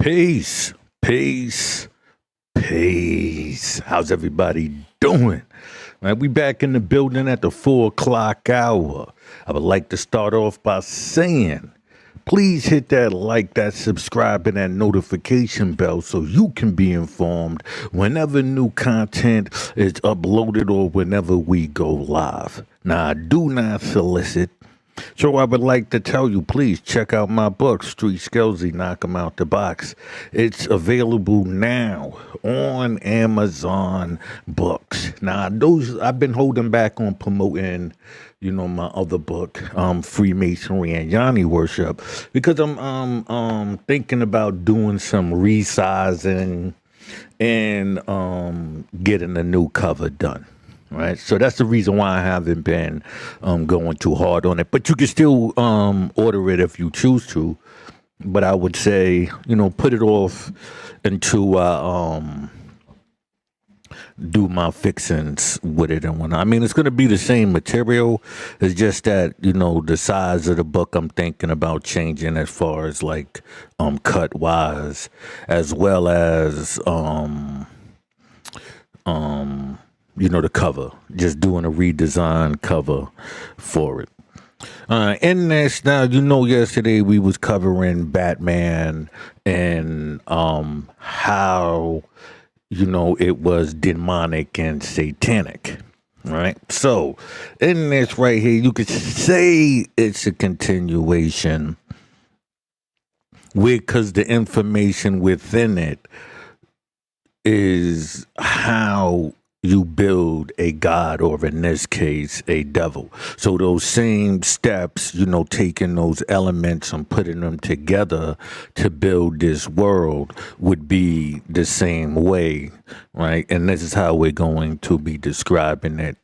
Peace, peace, peace. How's everybody doing? Right, we back in the building at the 4 o'clock hour. I would like to start off by saying, please hit that like, that subscribe, and that notification bell so you can be informed whenever new content is uploaded or whenever we go live. Now, I do not solicit. So I would like to tell you, please check out my book, Street Skillsy, Knock 'em Out the Box. It's available now on Amazon Books. Now, those I've been holding back on promoting, my other book, Freemasonry and Yanni Worship, because I'm thinking about doing some resizing and getting a new cover done. Right, so that's the reason why I haven't been going too hard on it. But you can still order it if you choose to. But I would say, put it off until I do my fixings with it and whatnot. I mean, it's going to be the same material. It's just that the size of the book I'm thinking about changing as far as like cut wise, as well as the cover, just doing a redesigned cover for it. In this, now, yesterday we was covering Batman and how, it was demonic and satanic, right? So, in this right here, you could say it's a continuation because the information within it is how you build a god, or in this case, a devil. So those same steps, taking those elements and putting them together to build this world would be the same way, right? And this is how we're going to be describing it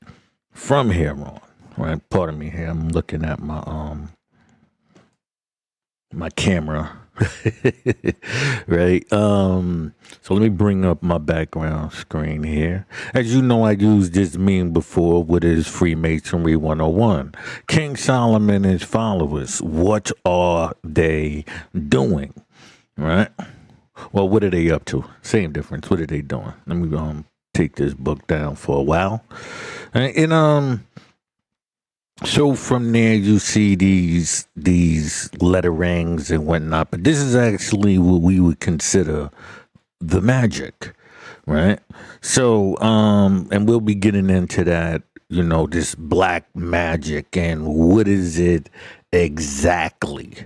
from here on, right? Pardon me here. I'm looking at my camera. Right. So let me bring up my background screen here. As you know, I used this meme before with his Freemasonry 101. King Solomon and his followers, what are they doing? Right? Well, what are they up to? Same difference. What are they doing? Let me take this book down for a while. And so from there you see these letterings and whatnot, but this is actually what we would consider the magic, right? So and we'll be getting into that, this black magic and what is it exactly,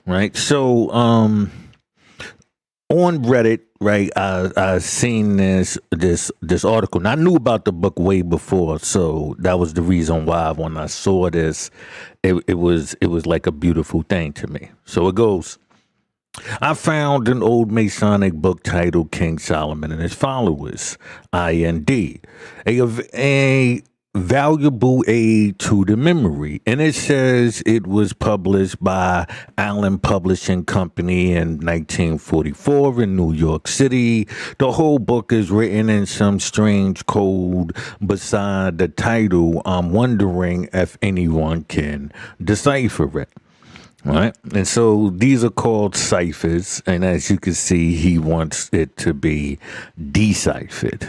right? So on Reddit, right, I seen this article. Now, I knew about the book way before, so that was the reason why when I saw this, it was like a beautiful thing to me. So it goes. I found an old Masonic book titled King Solomon and His Followers, IND, a valuable aid to the memory. And it says it was published by Allen Publishing Company in 1944 in New York City. The whole book is written in some strange code beside the title. I'm wondering if anyone can decipher it. Right. And so these are called ciphers. And as you can see, he wants it to be deciphered.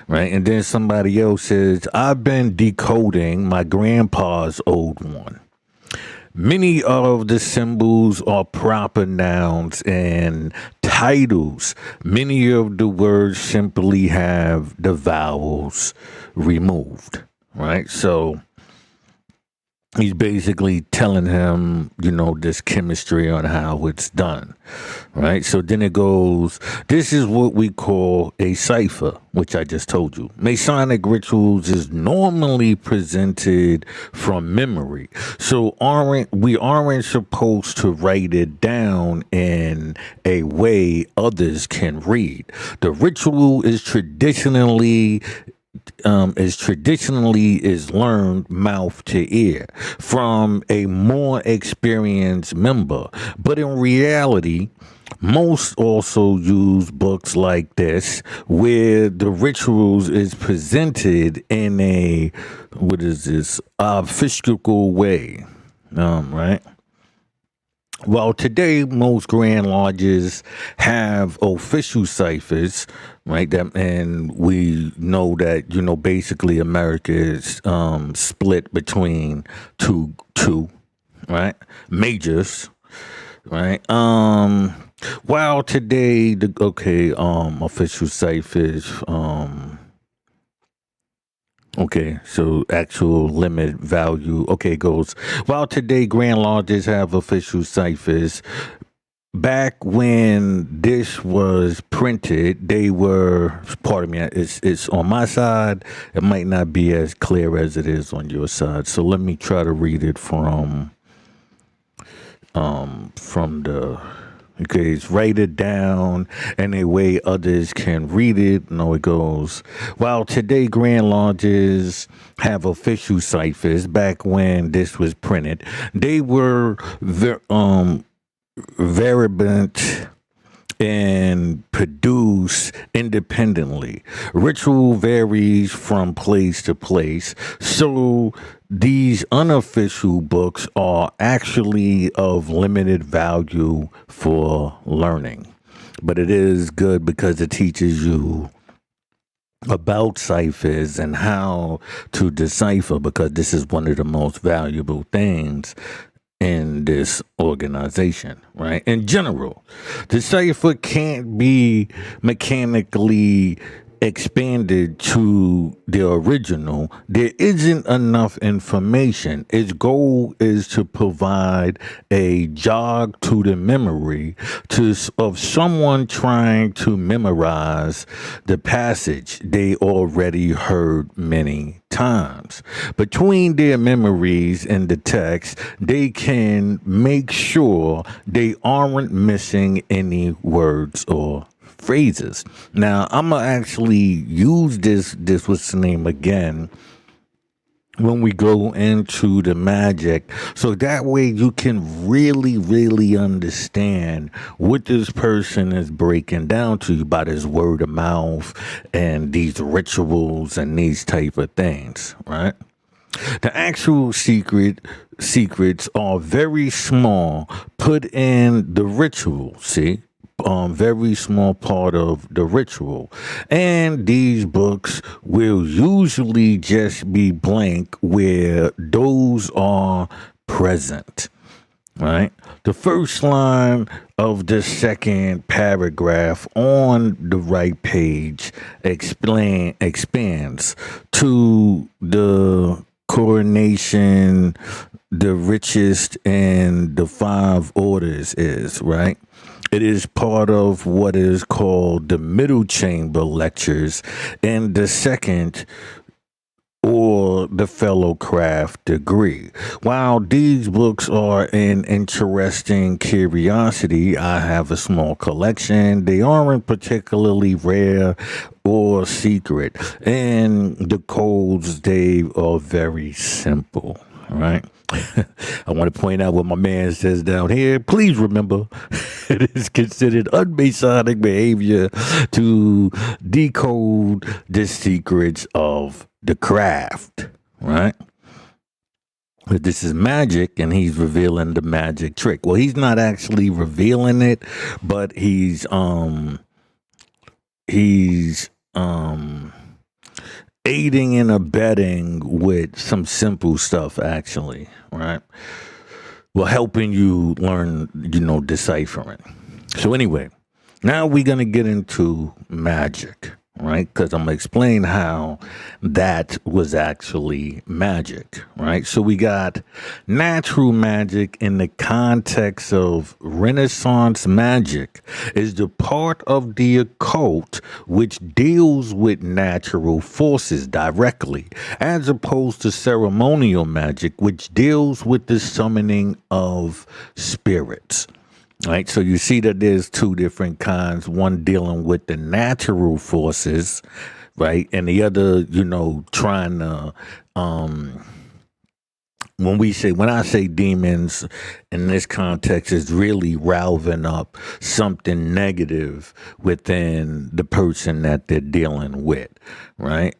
Right. And then somebody else says, I've been decoding my grandpa's old one. Many of the symbols are proper nouns and titles. Many of the words simply have the vowels removed. Right. So he's basically telling him, this chemistry on how it's done, right? So then it goes, this is what we call a cipher, which I just told you. Masonic rituals is normally presented from memory. So we aren't supposed to write it down in a way others can read. The ritual is traditionally learned mouth to ear from a more experienced member. But in reality, most also use books like this where the rituals is presented in a, physical way, right? Well, today most Grand Lodges have official ciphers, right? That, and we know that basically America is split between two, right? Majors, right? While today the official ciphers okay, so actual limit value. Okay, goes. While today Grand Lodges have official ciphers, back when this was printed, they were. Pardon me. It's on my side. It might not be as clear as it is on your side. So let me try to read it from the. Okay, it's write it down any way others can read it. No, it goes. While today Grand Lodges have official ciphers, back when this was printed, they were variant and produce independently. Ritual varies from place to place, so these unofficial books are actually of limited value for learning. But it is good because it teaches you about ciphers and how to decipher, because this is one of the most valuable things in this organization, right? In general, the cipher can't be mechanically expanded to the original. There isn't enough information. Its goal is to provide a jog to the memory of someone trying to memorize the passage they already heard many times. Between their memories and the text, they can make sure they aren't missing any words or phrases. Now, I'm gonna actually use this what's the name again when we go into the magic, so that way you can really understand what this person is breaking down to you by this word of mouth and these rituals and these type of things, right? The actual secrets are very small, put in the ritual, see? Very small part of the ritual. And these books will usually just be blank where those are present. Right? The first line of the second paragraph on the right page expands to the coronation, the richest, and the five orders is, right? It is part of what is called the middle chamber lectures, and the second or the fellow craft degree. While these books are an interesting curiosity, I have a small collection. They aren't particularly rare or secret, and the codes, they are very simple, right? I want to point out what my man says down here. Please remember, it is considered unmasonic behavior to decode the secrets of the craft, right? But this is magic, and he's revealing the magic trick. Well, he's not actually revealing it, but he's aiding and abetting with some simple stuff, actually, right? Well, helping you learn, deciphering. So anyway, now we're going to get into magic, right? Because I'm going to explain how that was actually magic, right? So we got natural magic in the context of Renaissance magic is the part of the occult which deals with natural forces directly, as opposed to ceremonial magic, which deals with the summoning of spirits. Right, so you see that there's two different kinds, one dealing with the natural forces, right, and the other, trying to when I say demons in this context, is really rousing up something negative within the person that they're dealing with, right?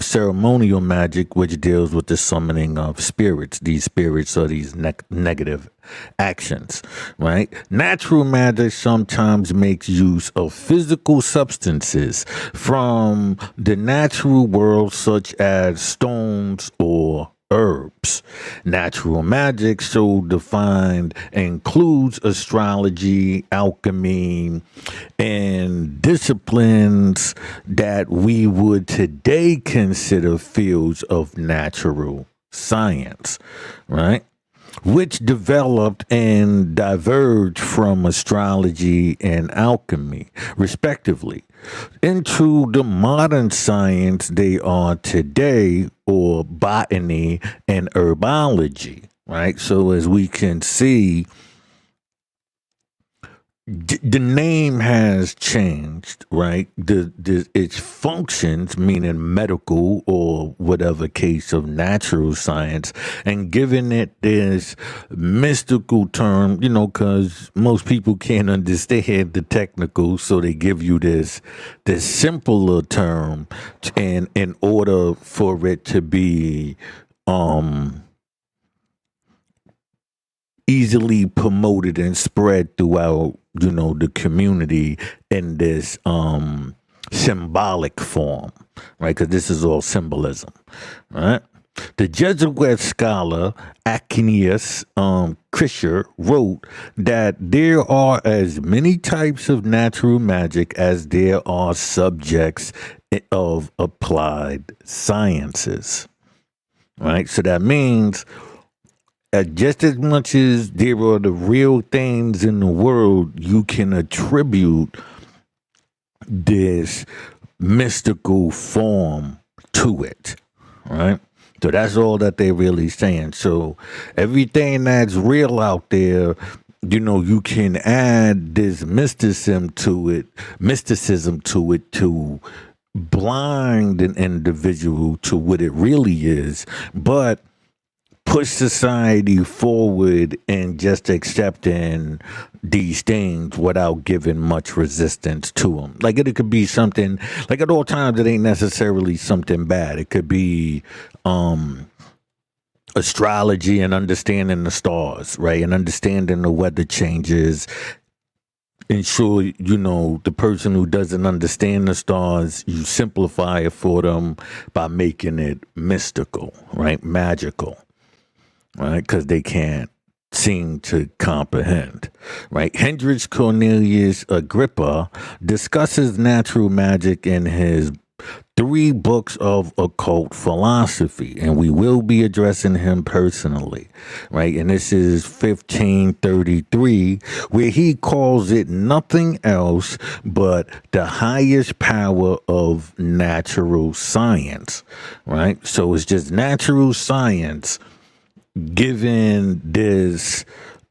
Ceremonial magic, which deals with the summoning of spirits. These spirits are these negative actions, right? Natural magic sometimes makes use of physical substances from the natural world, such as stones or herbs. Natural magic, so defined, includes astrology, alchemy, and disciplines that we would today consider fields of natural science, right? Which developed and diverged from astrology and alchemy, respectively, into the modern science they are today, or botany and herbology, right? So as we can see, the name has changed, right? Its functions, meaning medical or whatever case of natural science, and giving it this mystical term, because most people can't understand the technical, so they give you this simpler term, and in order for it to be easily promoted and spread throughout, the community in this symbolic form, right? Because this is all symbolism, right? The Jesuit scholar Acinius Krischer wrote that there are as many types of natural magic as there are subjects of applied sciences, right? So that means just as much as there are the real things in the world, you can attribute this mystical form to it, right? So that's all that they're really saying. So everything that's real out there, you can add this mysticism to it to blind an individual to what it really is, but push society forward and just accepting these things without giving much resistance to them. Like it could be something, like at all times, it ain't necessarily something bad. It could be astrology and understanding the stars, right? And understanding the weather changes. Ensure, the person who doesn't understand the stars, you simplify it for them by making it mystical, right? Magical. Right, because they can't seem to comprehend, right? Hendrix Cornelius Agrippa discusses natural magic in his 3 books of occult philosophy, and we will be addressing him personally, right? And this is 1533, where he calls it nothing else but the highest power of natural science, right? So it's just natural science given this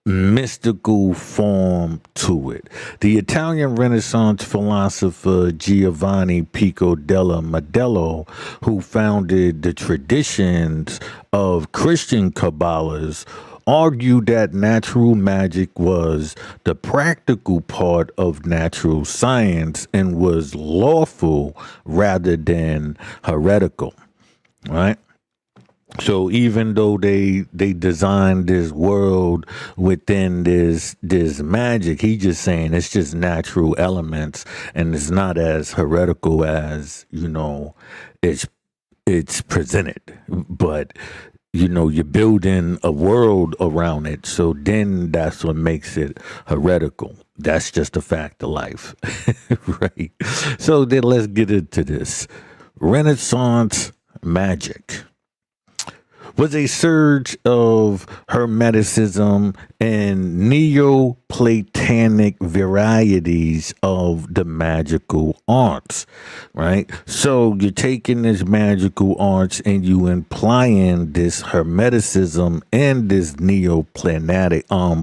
mystical form to it. The Italian Renaissance philosopher Giovanni Pico della Modello, who founded the traditions of Christian Kabbalahs, argued that natural magic was the practical part of natural science and was lawful rather than heretical, right? So even though they designed this world within this magic, he just saying it's just natural elements and it's not as heretical as it's presented. But you're building a world around it, so then that's what makes it heretical. That's just a fact of life, right? So then let's get into this. Renaissance magic was a surge of Hermeticism and Neoplatonic varieties of the magical arts, right? So you're taking this magical arts and you implying this Hermeticism and this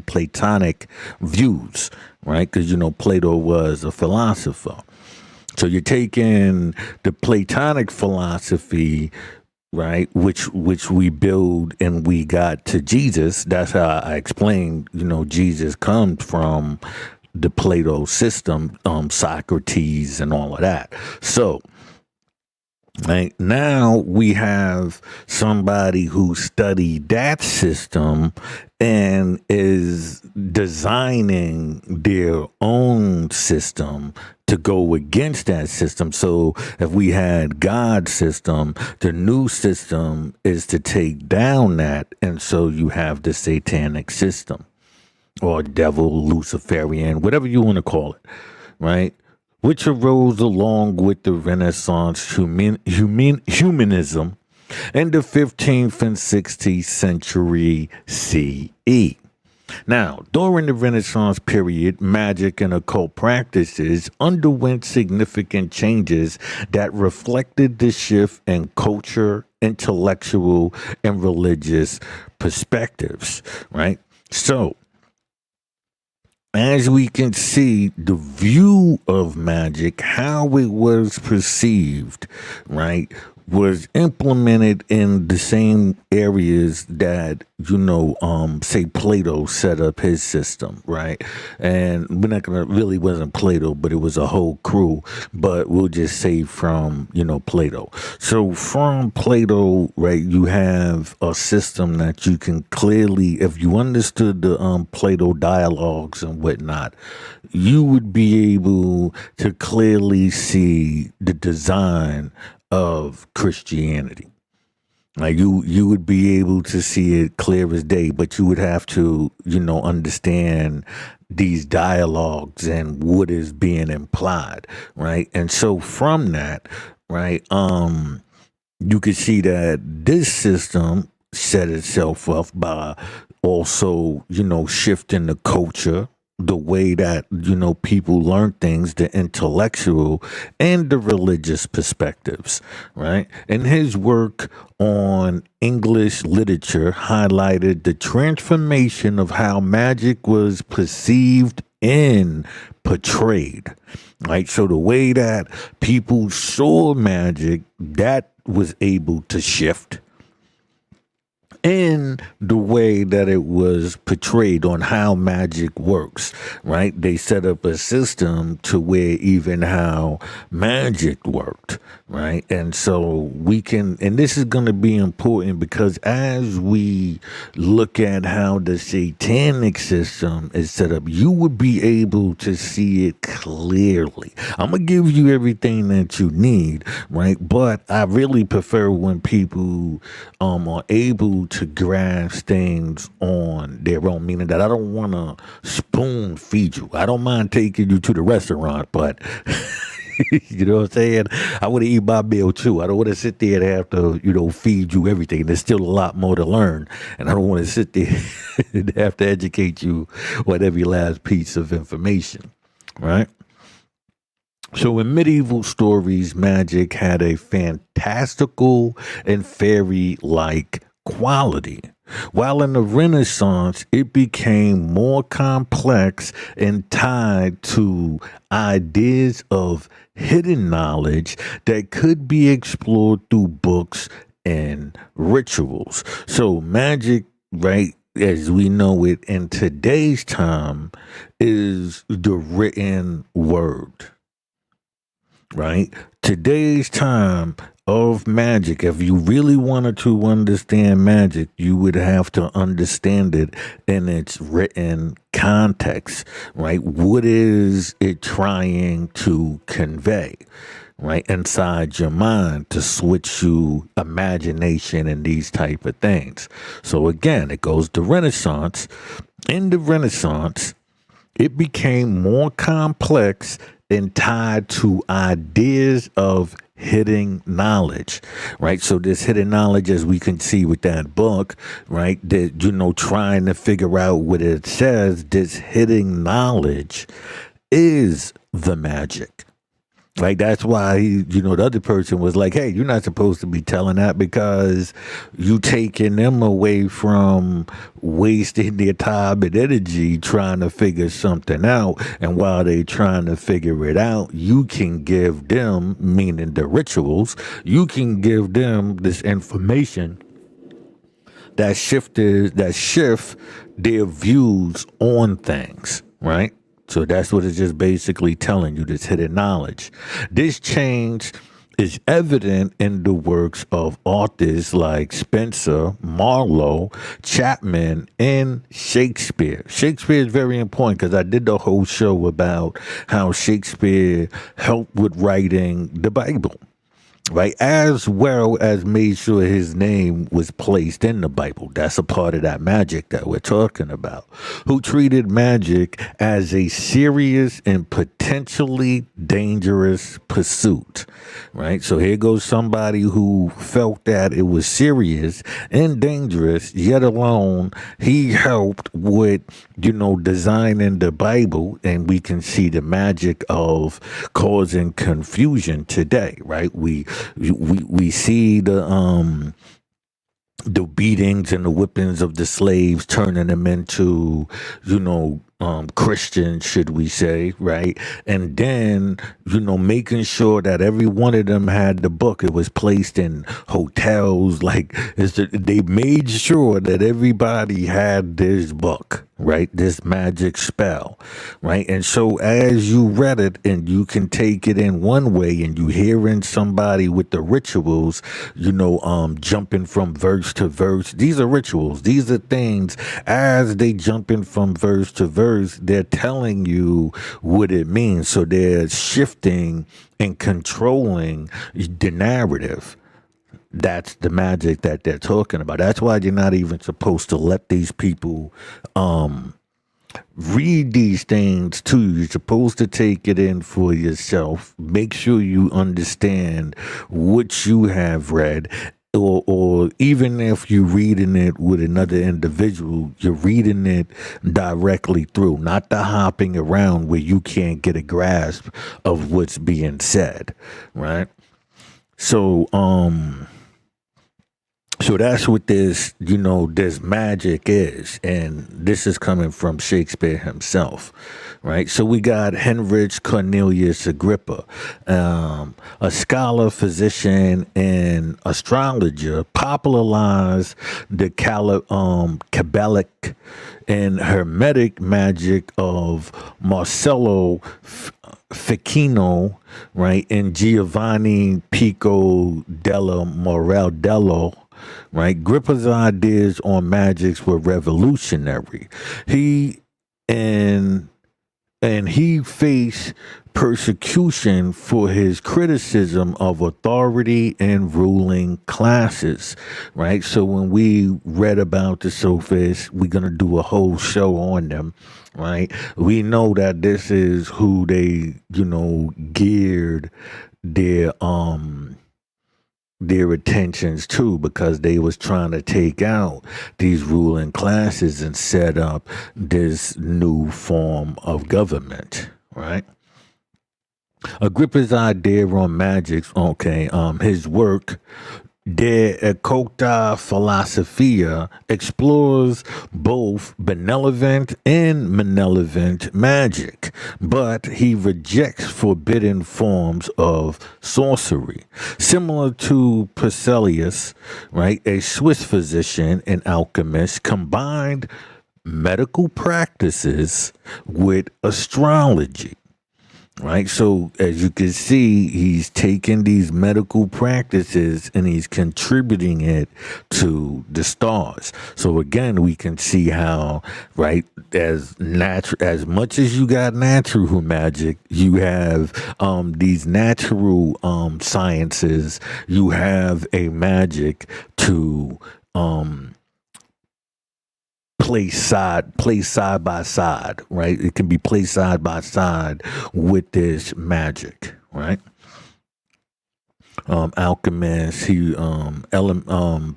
Platonic views, right? Because, Plato was a philosopher. So you're taking the Platonic philosophy right? Which we build and we got to Jesus. That's how I explained, Jesus comes from the Plato system, Socrates and all of that. So right now we have somebody who studied that system and is designing their own system to go against that system. So if we had God's system, the new system is to take down that. And so you have the Satanic system or devil, Luciferian, whatever you want to call it, right? Which arose along with the Renaissance humanism in the 15th and 16th century CE. Now, during the Renaissance period, magic and occult practices underwent significant changes that reflected the shift in culture, intellectual, and religious perspectives, right? So, as we can see, the view of magic, how it was perceived, right, was implemented in the same areas that, say Plato set up his system, right? And we're not gonna, really wasn't Plato, but it was a whole crew, but we'll just say from, Plato. So from Plato, right, you have a system that you can clearly, if you understood the Plato dialogues and whatnot, you would be able to clearly see the design of Christianity. Like you would be able to see it clear as day, but you would have to, understand these dialogues and what is being implied, right? And so from that, right, you could see that this system set itself up by also, shifting the culture, the way that, people learn things, the intellectual and the religious perspectives, right? And his work on English literature highlighted the transformation of how magic was perceived and portrayed, right? So the way that people saw magic, that was able to shift, in the way that it was portrayed on how magic works, right? They set up a system to where even how magic worked, right? And so we can, and this is going to be important because as we look at how the Satanic system is set up, you would be able to see it clearly. I'm going to give you everything that you need, right? But I really prefer when people are able to grasp things on their own, meaning that I don't want to spoon feed you. I don't mind taking you to the restaurant, but you know what I'm saying? I want to eat my meal too. I don't want to sit there and have to, feed you everything. There's still a lot more to learn. And I don't want to sit there and have to educate you on every last piece of information, right? So in medieval stories, magic had a fantastical and fairy-like quality. While in the Renaissance, it became more complex and tied to ideas of hidden knowledge that could be explored through books and rituals. So magic, right, as we know it in today's time, is the written word. Right? Today's time of magic, if you really wanted to understand magic, you would have to understand it in its written context, right? What is it trying to convey, right? Inside your mind to switch you imagination and these type of things. So again, it goes to Renaissance. In the Renaissance, it became more complex and tied to ideas of hidden knowledge, right? So this hidden knowledge, as we can see with that book, right, that, trying to figure out what it says, this hidden knowledge is the magic, Like that's why the other person was like, "Hey, you're not supposed to be telling that because you taking them away from wasting their time and energy trying to figure something out. And while they trying to figure it out, you can give them, meaning the rituals, you can give them this information that shift their views on things, right? So that's what it's just basically telling you, this hidden knowledge. This change is evident in the works of authors like Spencer, Marlowe, Chapman, and Shakespeare. Shakespeare is very important because I did the whole show about how Shakespeare helped with writing the Bible, right? As well as made sure his name was placed in the Bible. That's a part of that magic that we're talking about. Who treated magic as a serious and potentially dangerous pursuit, right? So here goes somebody who felt that it was serious and dangerous, yet alone he helped with, designing the Bible, and we can see the magic of causing confusion today, right? We see the beatings and the whippings of the slaves, turning them into, Christians, should we say, right? And then, making sure that every one of them had the book. It was placed in hotels. They made sure that everybody had this book, right? This magic spell, right? And so as you read it and you can take it in one way and you hearing somebody with the rituals, jumping from verse to verse. These are rituals. These are things as they jumping from verse to verse, they're telling you what it means. So they're shifting and controlling the narrative. That's the magic that they're talking about. That's why you're not even supposed to let these people read these things to you. You're supposed to take it in for yourself. Make sure you understand what you have read. Or even if you're reading it with another individual, you're reading it directly through, not the hopping around where you can't get a grasp of what's being said, right? So, so that's what this magic is. And this is coming from Shakespeare himself, right? So we got Heinrich Cornelius Agrippa, a scholar, physician, and astrologer, popularized the Kabbalic and Hermetic magic of Marcello Ficino, right? And Giovanni Pico della Moreldello, right? Agrippa's ideas on magics were revolutionary. He faced persecution for his criticism of authority and ruling classes, right? So when we read about the sophists, we're going to do a whole show on them, right? We know that this is who they, geared their attentions to, because they was trying to take out these ruling classes and set up this new form of government, right? Agrippa's idea on magic, his work, De Occulta Philosophia, explores both benevolent and malevolent magic, but he rejects forbidden forms of sorcery. Similar to Paracelsus, right, a Swiss physician and alchemist, combined medical practices with astrology. Right. So as you can see, he's taking these medical practices and he's contributing it to the stars. So again, we can see how, right, as much as you got natural magic, you have these natural sciences, you have a magic to place side by side, right? It can be placed side by side with this magic, right? alchemist. He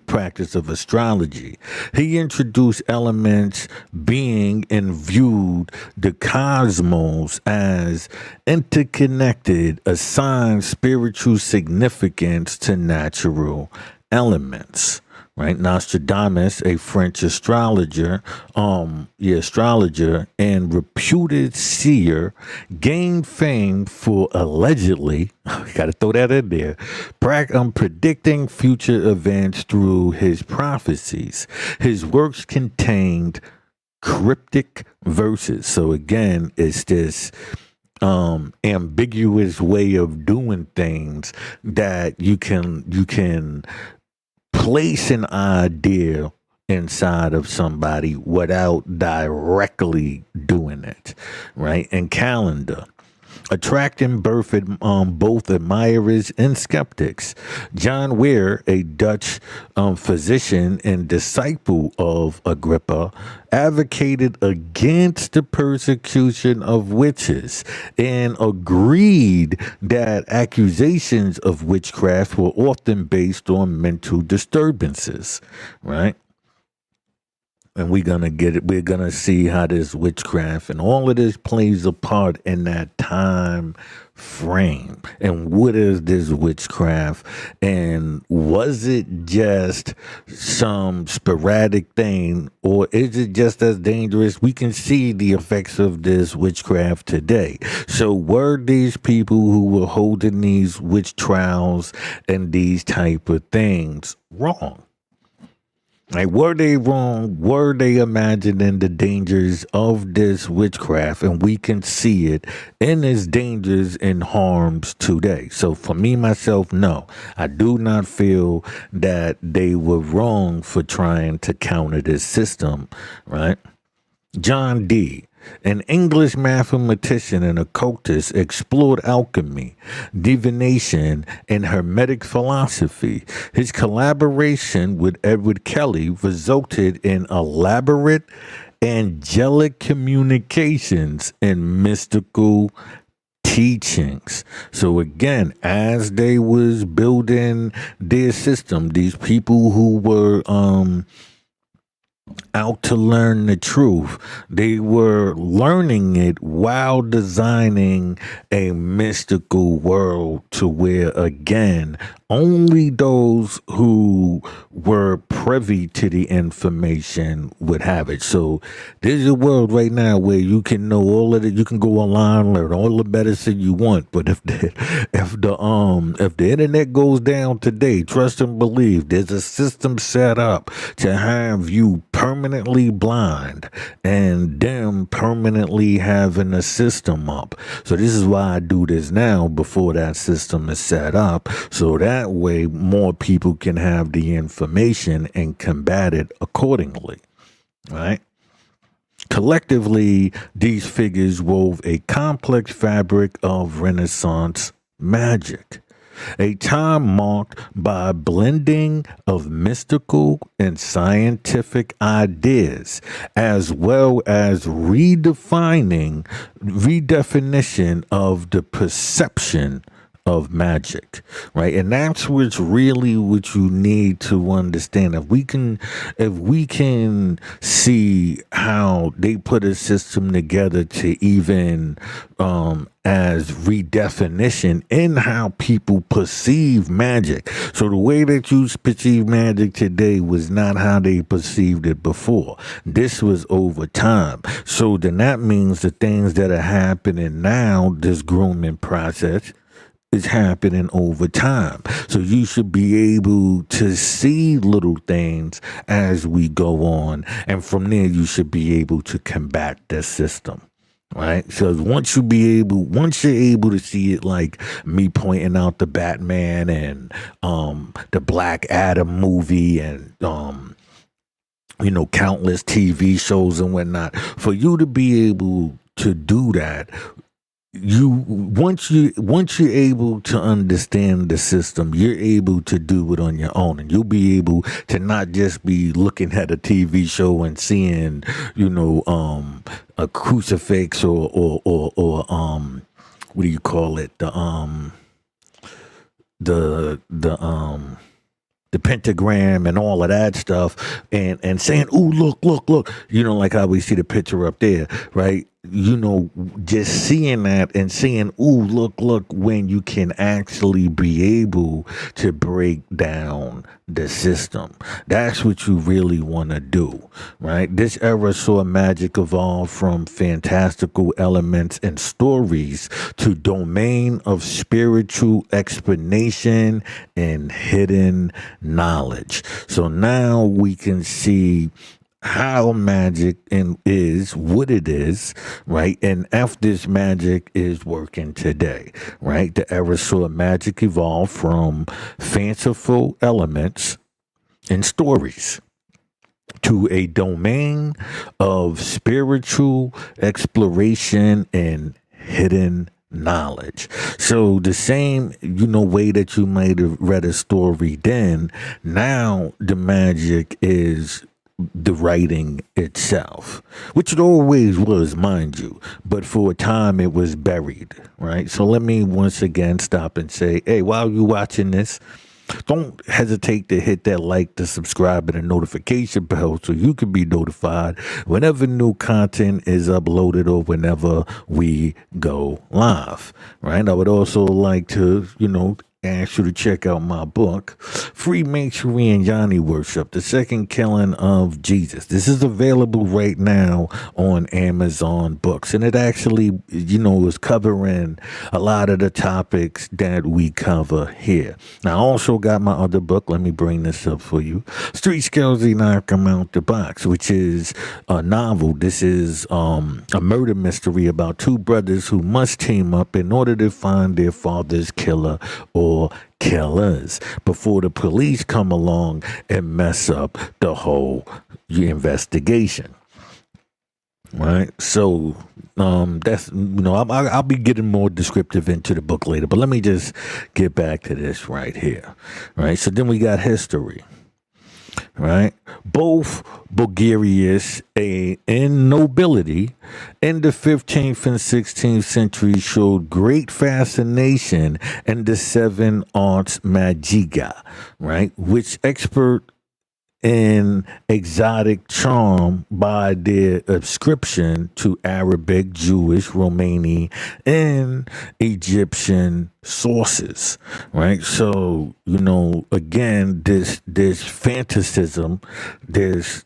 practice of astrology. He introduced elements, being, and viewed the cosmos as interconnected, assigned spiritual significance to natural elements. Right, Nostradamus, a French astrologer, and reputed seer, gained fame for allegedly, got to throw that in there, predicting future events through his prophecies. His works contained cryptic verses. So again, it's this ambiguous way of doing things that you can place an idea inside of somebody without directly doing it, right? And calendar, attracting both admirers and skeptics. John Weir, a Dutch physician and disciple of Agrippa, advocated against the persecution of witches and agreed that accusations of witchcraft were often based on mental disturbances, right? And we're gonna see how this witchcraft and all of this plays a part in that time frame. And what is this witchcraft? And was it just some sporadic thing, or is it just as dangerous? We can see the effects of this witchcraft today. So were these people who were holding these witch trials and these type of things wrong? Like, were they wrong? Were they imagining the dangers of this witchcraft? And we can see it in its dangers and harms today. So for me, myself, no, I do not feel that they were wrong for trying to counter this system, right? John Dee, an English mathematician and occultist, explored alchemy, divination, and Hermetic philosophy. His collaboration with Edward Kelly resulted in elaborate angelic communications and mystical teachings. So again, as they was building their system, these people who were out to learn the truth, they were learning it while designing a mystical world to where, again, only those who were privy to the information would have it. So there's a world right now where you can know all of it. You can go online, learn all the medicine you want. But if the internet goes down today, trust and believe, there's a system set up to have you permanently blind and them permanently having a system up. So this is why I do this now before that system is set up. So that way more people can have the information and combat it accordingly, right? Collectively, these figures wove a complex fabric of Renaissance magic, a time marked by blending of mystical and scientific ideas, as well as redefinition of the perception of magic, right? And that's what's really what you need to understand. If we can see how they put a system together to even as redefinition in how people perceive magic. So the way that you perceive magic today was not how they perceived it before. This was over time. So then that means the things that are happening now, this grooming process, is happening over time. So you should be able to see little things as we go on. And from there, you should be able to combat the system. Right. So once you're able to see it, like me pointing out the Batman and the Black Adam movie and countless TV shows and whatnot, for you to be able to do that, once you're able to understand the system, you're able to do it on your own, and you'll be able to not just be looking at a TV show and seeing, a crucifix or what do you call it? the pentagram and all of that stuff, and saying, "Ooh, look," like how we see the picture up there, right? Just seeing that and saying, "Ooh, look," when you can actually be able to break down the system. That's what you really want to do, right? This era saw magic evolve from fantastical elements and stories to domain of spiritual explanation and hidden knowledge. So now we can see how magic is what it is, right? And if this magic is working today, right? The era saw magic evolve from fanciful elements and stories to a domain of spiritual exploration and hidden knowledge. So the same, way that you might have read a story then, now the magic is the writing itself, which it always was, mind you, but for a time it was buried, right? So let me once again stop and say, hey, while you're watching this, don't hesitate to hit that like, the subscribe, and the notification bell so you can be notified whenever new content is uploaded or whenever we go live, right? I would also like to, ask you to check out my book, Freemasonry and Yanni Worship, The Second Killing of Jesus. This is available right now on Amazon Books. And it actually, is covering a lot of the topics that we cover here. Now, I also got my other book. Let me bring this up for you. Street Skills Knock 'em Out the Box, which is a novel. This is a murder mystery about two brothers who must team up in order to find their father's killer or killers before the police come along and mess up the whole investigation. Right. So that's, I'll be getting more descriptive into the book later, but let me just get back to this right here. Right. So then we got history. Right. Both Bulgarians and nobility in the 15th and 16th century showed great fascination in the seven arts magica, right, which expert in exotic charm by their ascription to Arabic, Jewish, Romani, and Egyptian sources, right? So, again, this fantasism, this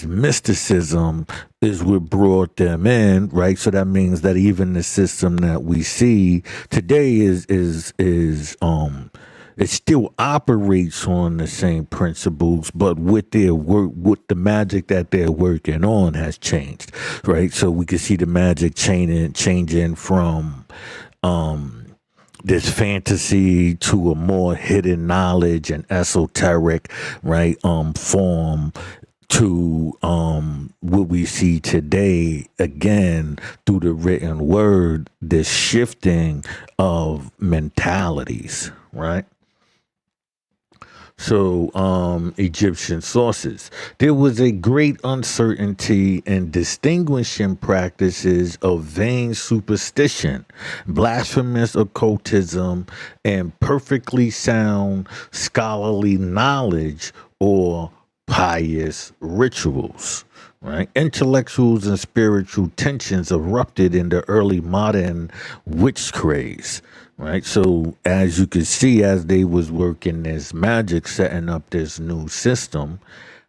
mysticism is what brought them in, right? So that means that even the system that we see today it still operates on the same principles, but with their work, with the magic that they're working on has changed, right? So we can see the magic changing from this fantasy to a more hidden knowledge and esoteric, right, form to what we see today, again, through the written word, this shifting of mentalities, right? So, Egyptian sources. There was a great uncertainty in distinguishing practices of vain superstition, blasphemous occultism, and perfectly sound scholarly knowledge or pious rituals. Right? Intellectuals and spiritual tensions erupted in the early modern witch craze. Right. So as you could see, as they was working this magic, setting up this new system,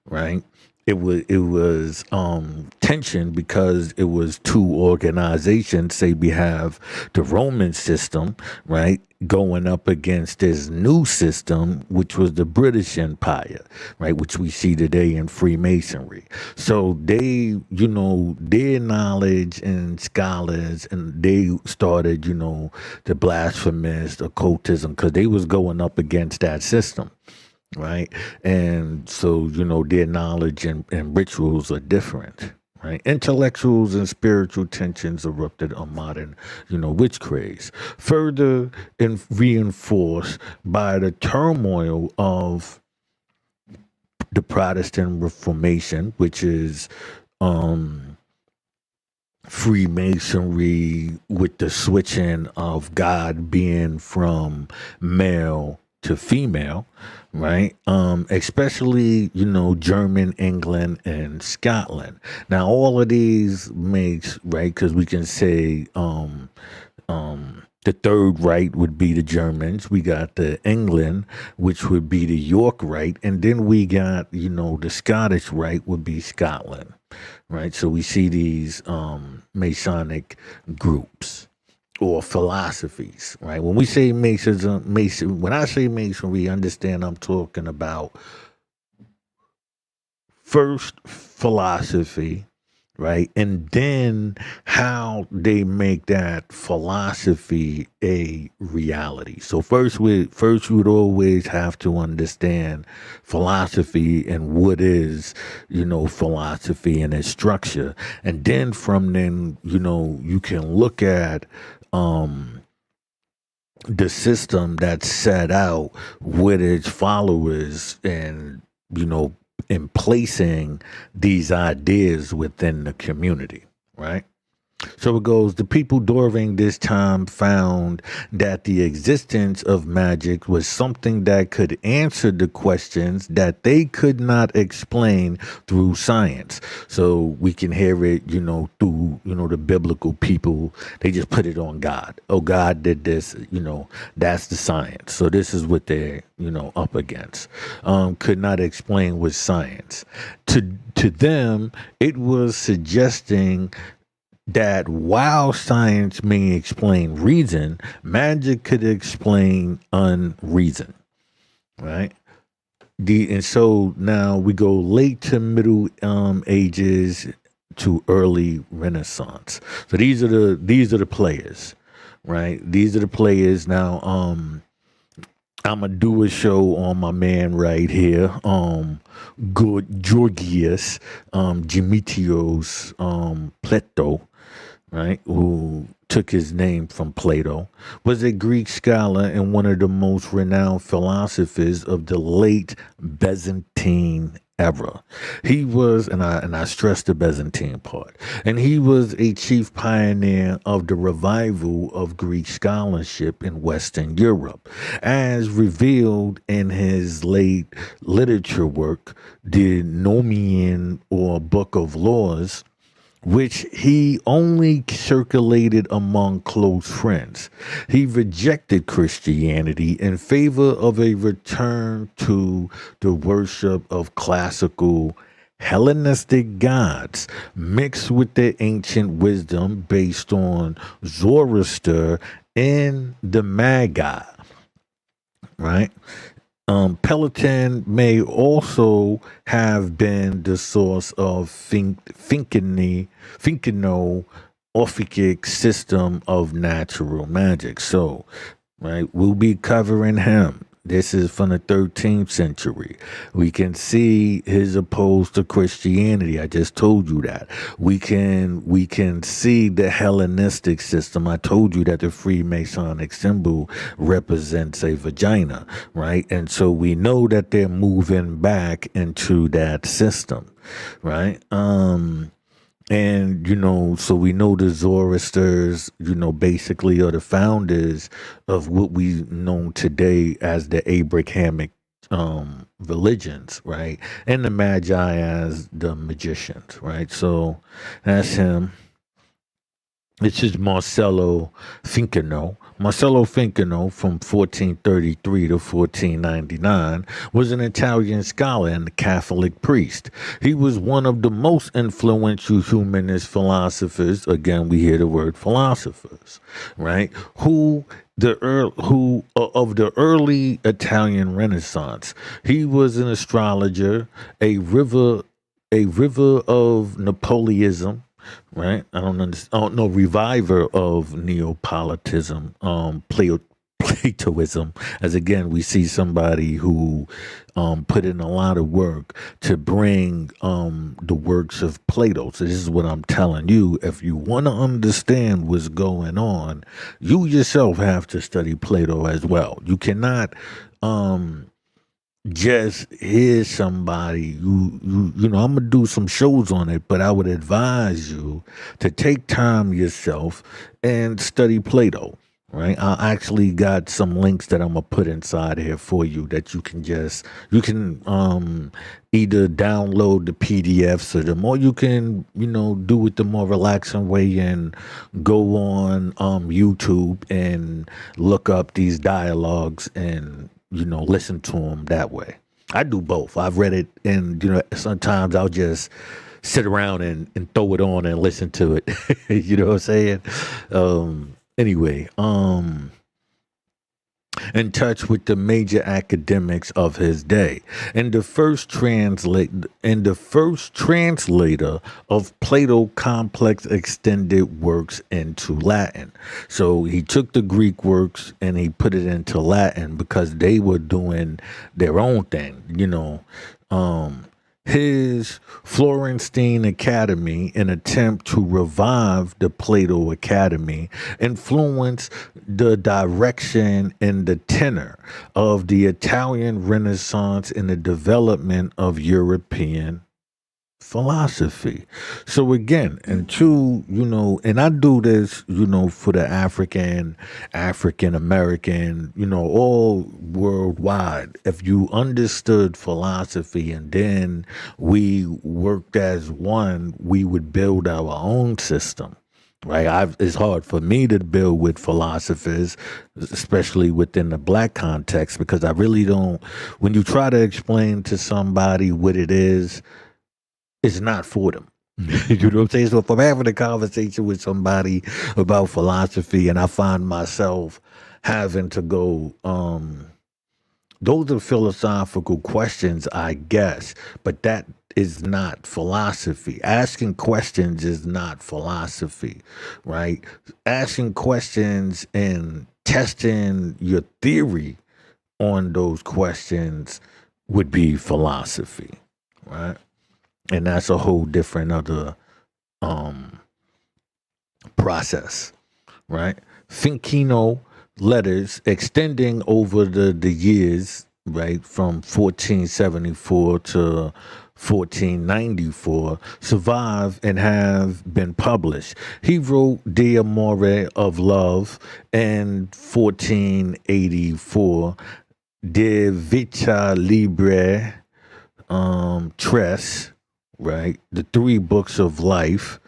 right? It was tension because it was two organizations. Say we have the Roman system, right, going up against this new system, which was the British Empire, right, which we see today in Freemasonry. So they, their knowledge and scholars, and they started, the blasphemous occultism because they was going up against that system. Right. And so, their knowledge and rituals are different. Right. Intellectuals and spiritual tensions erupted on modern, witch craze, further reinforced by the turmoil of the Protestant Reformation, which is Freemasonry with the switching of God being from male to female, right? Especially, German, England, and Scotland. Now, all of these makes, right, because we can say, the third right would be the Germans. We got the England, which would be the York right. And then we got, the Scottish right would be Scotland, right? So we see these Masonic groups or philosophies, right? When we say when I say Masonry, understand I'm talking about first philosophy, right? And then how they make that philosophy a reality. So first you would always have to understand philosophy and what is, philosophy and its structure. And then from then, you can look at the system that's set out with its followers and, in placing these ideas within the community, right? So it goes, the people during this time found that the existence of magic was something that could answer the questions that they could not explain through science. So we can hear it, through, the biblical people. They just put it on God. Oh, God did this, that's the science. So this is what they're, up against. Could not explain with science. To them, it was suggesting that while science may explain reason, magic could explain unreason, right? And so now we go late to middle ages to early Renaissance. So these are the players, right? These are the players. Now I'm gonna do a show on my man right here, Georgius Demetrios Plato, right, who took his name from Plato, was a Greek scholar and one of the most renowned philosophers of the late Byzantine era. He was, and I stress the Byzantine part, and he was a chief pioneer of the revival of Greek scholarship in Western Europe, as revealed in his late literature work, the Nomian or Book of Laws, which he only circulated among close friends. He rejected Christianity in favor of a return to the worship of classical Hellenistic gods mixed with the ancient wisdom based on Zoroaster and the Magi, right? Peloton may also have been the source of Finkino-Orphic system of natural magic. So, right, we'll be covering him. This is from the 13th century. We can see his opposed to Christianity. I just told you that. We can see the Hellenistic system. I told you that the Freemasonic symbol represents a vagina, right? And so we know that they're moving back into that system, right? And, so we know the Zoroasters, basically are the founders of what we know today as the Abrahamic religions, right? And the Magi as the magicians, right? So that's him. This is Marcello Fincano. Marcello Fincano, from 1433 to 1499, was an Italian scholar and a Catholic priest. He was one of the most influential humanist philosophers. Again, we hear the word philosophers, right? Who of the early Italian Renaissance. He was an astrologer, a river of Napoleonism, right? I don't understand. Oh no, reviver of Neapolitanism, Platoism. As again, we see somebody who put in a lot of work to bring the works of Plato. So this is what I'm telling you. If you want to understand what's going on, you yourself have to study Plato as well. You cannot just hear somebody, I'm gonna do some shows on it, but I would advise you to take time yourself and study Plato. Right, I actually got some links that I'm gonna put inside here for you that you can either download the PDFs of them, or you can do it the more relaxing way and go on YouTube and look up these dialogues and listen to them that way. I do both. I've read it, and sometimes I'll just sit around and throw it on and listen to it. You know what I'm saying? Anyway, in touch with the major academics of his day, and the first translator of Plato complex extended works into Latin. So he took the Greek works and he put it into Latin because they were doing their own thing, his Florentine Academy, an attempt to revive the Plato Academy, influenced the direction and the tenor of the Italian Renaissance and the development of European philosophy. So again, and two, and I do this, for the African American, all worldwide. If you understood philosophy and then we worked as one, we would build our own system. Right, it's hard for me to build with philosophers, especially within the black context, because I really don't. When you try to explain to somebody what it is, it's not for them. You know what I'm saying? So if I'm having a conversation with somebody about philosophy and I find myself having to go, those are philosophical questions, I guess, but that is not philosophy. Asking questions is not philosophy, right? Asking questions and testing your theory on those questions would be philosophy, right? And that's a whole different other process, right? Fincino letters extending over the years, right, from 1474 to 1494, survive and have been published. He wrote De Amore of Love in 1484, De Vita Libre Tres, right? The three books of life,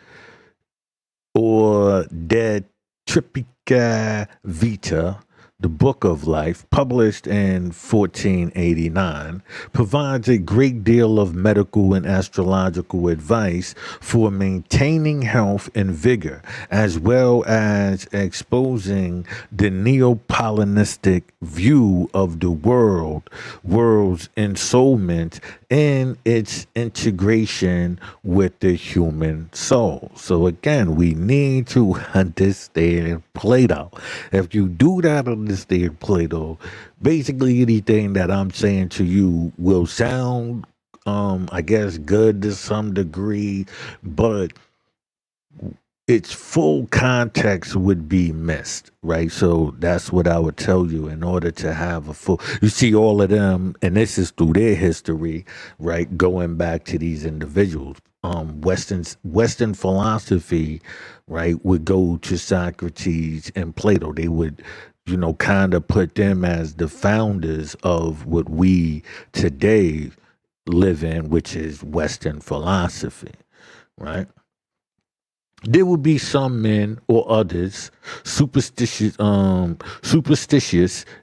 or De Triplica Vita, the book of life, published in 1489, provides a great deal of medical and astrological advice for maintaining health and vigor, as well as exposing the Neapolitanistic view of the world's ensoulment and its integration with the human soul. So again, we need to understand Plato. If you do not understand Plato, basically anything that I'm saying to you will sound, I guess, good to some degree, but its full context would be missed, right? So that's what I would tell you. In order to have a full, you see all of them, and this is through their history, right? Going back to these individuals, Western philosophy, right, would go to Socrates and Plato. They would, kind of put them as the founders of what we today live in, which is Western philosophy, right? There will be some men or others superstitious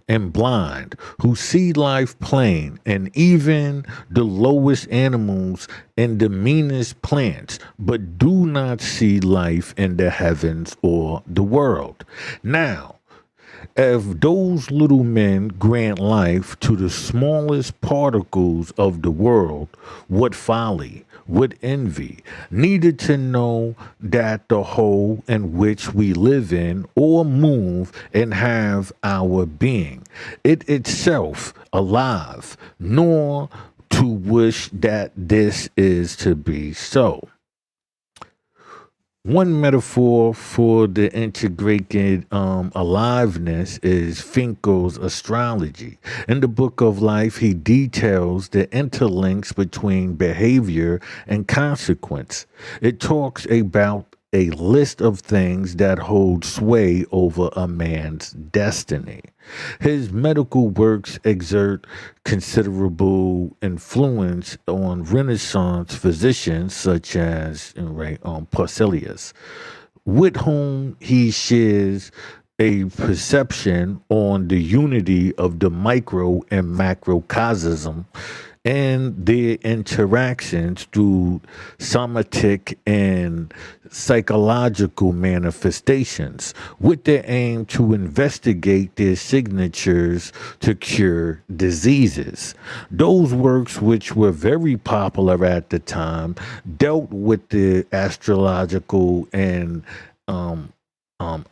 and blind who see life plain, and even the lowest animals and the meanest plants, but do not see life in the heavens or the world. Now, if those little men grant life to the smallest particles of the world, what folly, what envy, needed to know that the whole in which we live in or move and have our being, it itself alive, nor to wish that this is to be so. One metaphor for the integrated aliveness is Finkel's astrology. In the Book of Life, he details the interlinks between behavior and consequence. It talks about a list of things that hold sway over a man's destiny. His medical works exert considerable influence on Renaissance physicians such as Porcelius, with whom he shares a perception on the unity of the micro and macrocosm and their interactions through somatic and psychological manifestations with the aim to investigate their signatures to cure diseases. Those works, which were very popular at the time, dealt with the astrological and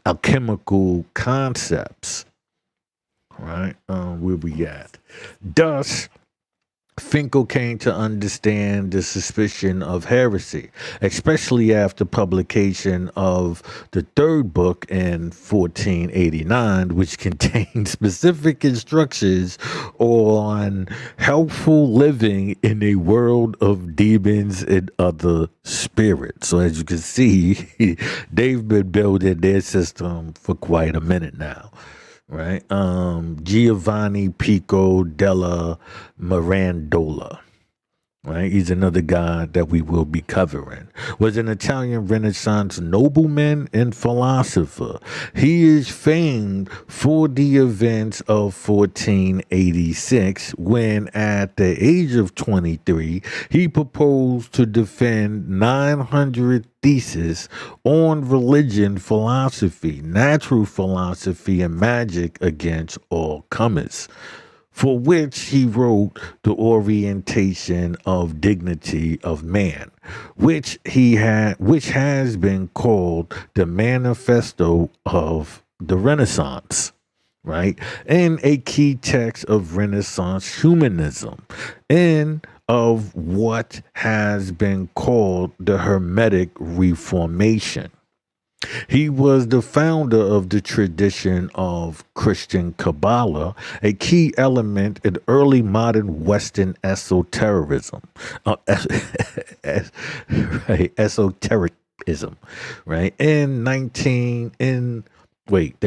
alchemical concepts. Right? Where we at? Thus, Finkel came to understand the suspicion of heresy, especially after publication of the third book in 1489, which contained specific instructions on helpful living in a world of demons and other spirits. So as you can see, they've been building their system for quite a minute now. Right? Giovanni Pico della Mirandola. Right? He's another guy that we will be covering. Was an Italian Renaissance nobleman and philosopher. He is famed for the events of 1486 when, at the age of 23, he proposed to defend 900 theses on religion, philosophy, natural philosophy, and magic against all comers, for which he wrote The Orientation of Dignity of Man, which has been called the Manifesto of the Renaissance, right? And a key text of Renaissance humanism and of what has been called the Hermetic Reformation. He was the founder of the tradition of Christian Kabbalah, a key element in early modern Western esotericism. Right, esotericism, right? The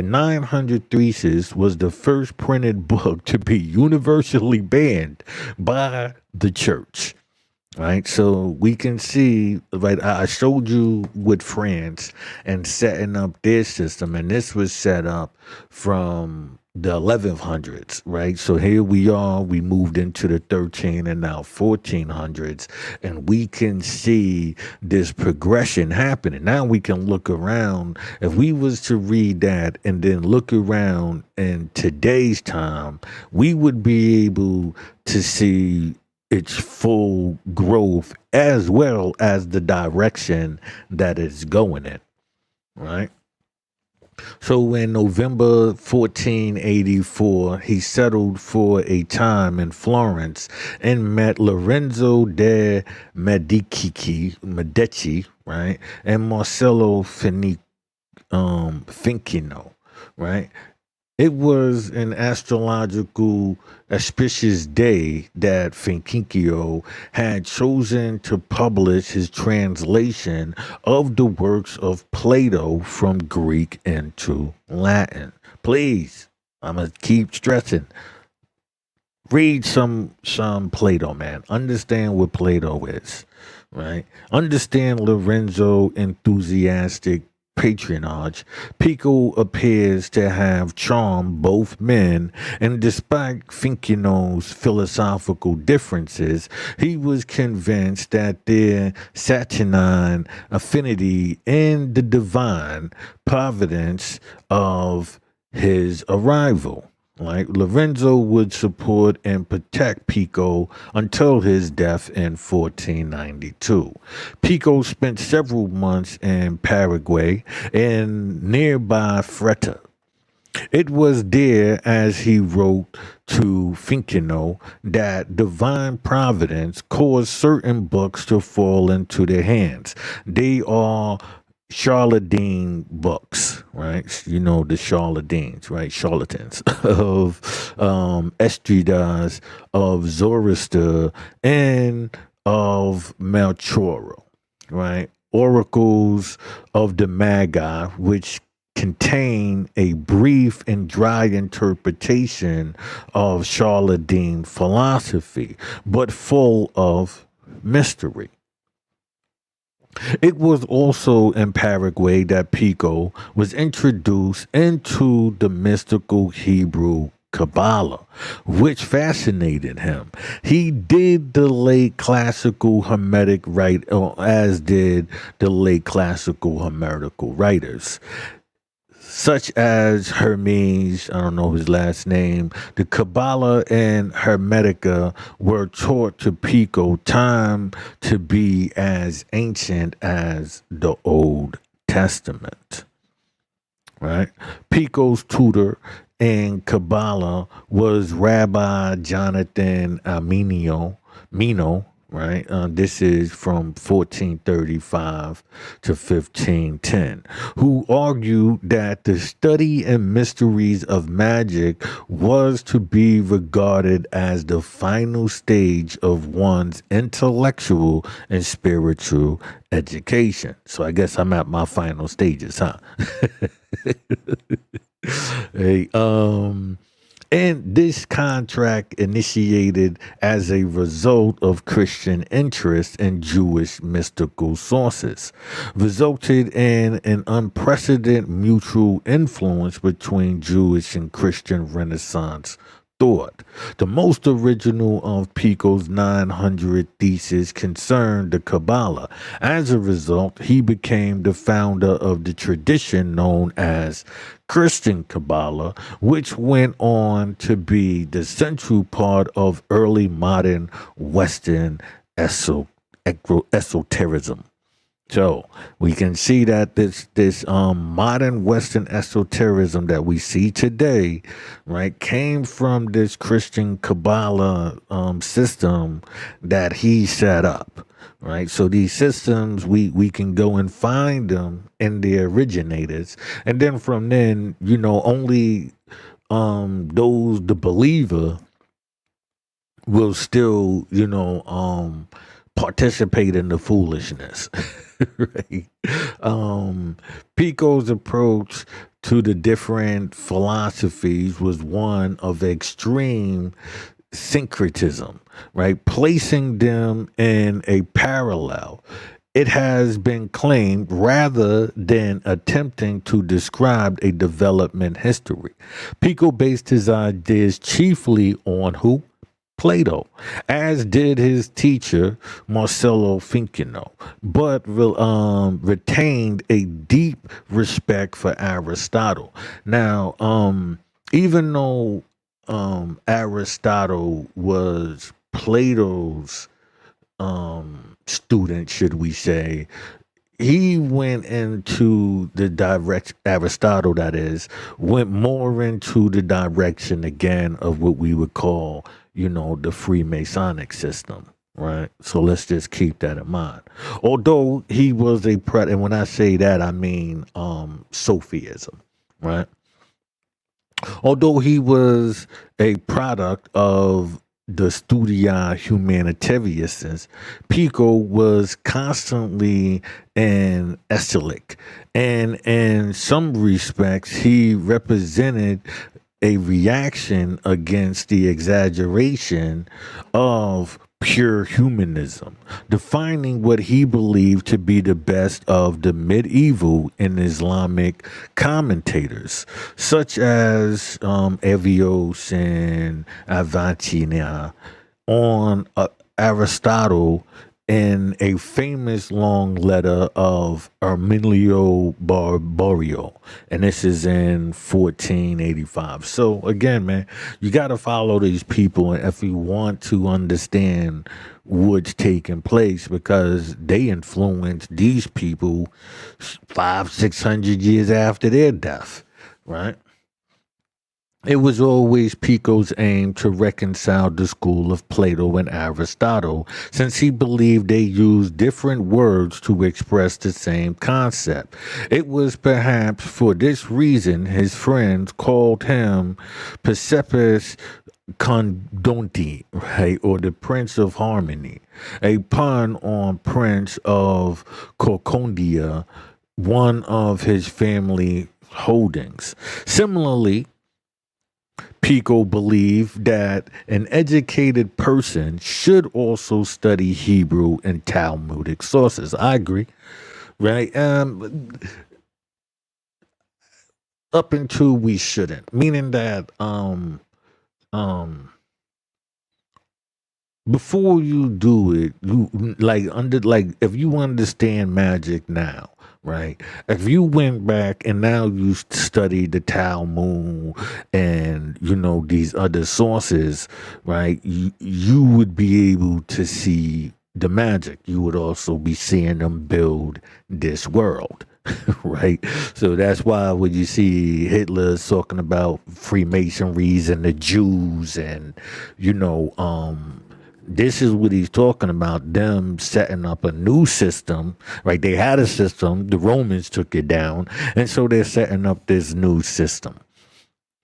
900 Theses was the first printed book to be universally banned by the church. Right, so we can see, right? I showed you with France and setting up their system, and this was set up from the 1100s, right? So here we are, we moved into the 13 and now 1400s, and we can see this progression happening. Now we can look around. If we was to read that and then look around in today's time, we would be able to see its full growth as well as the direction that it's going in, right? So in November 1484, he settled for a time in Florence and met Lorenzo de' Medici, right? And Marcello Fincino, right? It was an astrological auspicious day that Finkinkio had chosen to publish his translation of the works of Plato from Greek into Latin. Please, I'm gonna keep stressing. Read some Plato, man. Understand what Plato is, right? Understand Lorenzo enthusiastic patronage. Pico appears to have charmed both men, and despite Fincino's philosophical differences, he was convinced that their saturnine affinity and the divine providence of his arrival. Like Lorenzo would support and protect Pico until his death in 1492. Pico spent several months in Paraguay and nearby Freta. It was there, as he wrote to Fincino, that divine providence caused certain books to fall into their hands. They are charlatan books, right? You know, the charlatans, right? Charlatans of Esdras, of Zoroaster, and of Melchora, right? Oracles of the Magi, which contain a brief and dry interpretation of charlatan philosophy, but full of mystery. It was also in Paraguay that Pico was introduced into the mystical Hebrew Kabbalah, which fascinated him. He did the late classical Hermetic right, as did the late classical Hermetical writers, such as Hermes, I don't know his last name. The Kabbalah and Hermetica were taught to Pico time to be as ancient as the Old Testament, right? Pico's tutor in Kabbalah was Rabbi Jonathan Mino, right? This is from 1435 to 1510, who argued that the study and mysteries of magic was to be regarded as the final stage of one's intellectual and spiritual education. So I guess I'm at my final stages, huh? Hey, and this contract, initiated as a result of Christian interest in Jewish mystical sources, resulted in an unprecedented mutual influence between Jewish and Christian Renaissance thought. The most original of Pico's 900 theses concerned the Kabbalah. As a result, he became the founder of the tradition known as Christian Kabbalah, which went on to be the central part of early modern Western esotericism. So we can see that this modern Western esotericism that we see today, right, came from this Christian Kabbalah system that he set up, right? So these systems, we can go and find them in the originators, and then from then, you know, only the believer will still, you know, participate in the foolishness. Right. Pico's approach to the different philosophies was one of extreme syncretism, right? Placing them in a parallel. It has been claimed, rather than attempting to describe a development history, Pico based his ideas chiefly on who? Plato, as did his teacher Marcello Ficino, but retained a deep respect for Aristotle. Now, even though Aristotle was Plato's student, should we say, he went into the direct Aristotle, that is, went more into the direction again of what we would call, you know, the Freemasonic system, right? So let's just keep that in mind. Although he was and when I say that, I mean Sophism, right? Although he was a product of the Studia Humanitarius, Pico was constantly an Estelic, and in some respects, he represented a reaction against the exaggeration of pure humanism, defining what he believed to be the best of the medieval and Islamic commentators, such as Evios and Avicenna, on Aristotle in a famous long letter of Arminio Barbario, and this is in 1485. So again, man, you got to follow these people if you want to understand what's taking place, because they influenced these people 500-600 years after their death, right? It was always Pico's aim to reconcile the school of Plato and Aristotle, since he believed they used different words to express the same concept. It was perhaps for this reason his friends called him Persepolis Condonti, right, or the Prince of Harmony, a pun on Prince of Corcondia, one of his family holdings. Similarly, Pico believed that an educated person should also study Hebrew and Talmudic sources. I agree, right? Up until we shouldn't, meaning that um before you do it, you like if you understand magic now, right? If you went back and now you study the Talmud and these other sources, right? You would be able to see the magic. You would also be seeing them build this world. Right, so that's why when you see Hitler's talking about Freemasonries and the Jews, and this is what he's talking about, them setting up a new system, right? They had a system, the Romans took it down, and so they're setting up this new system,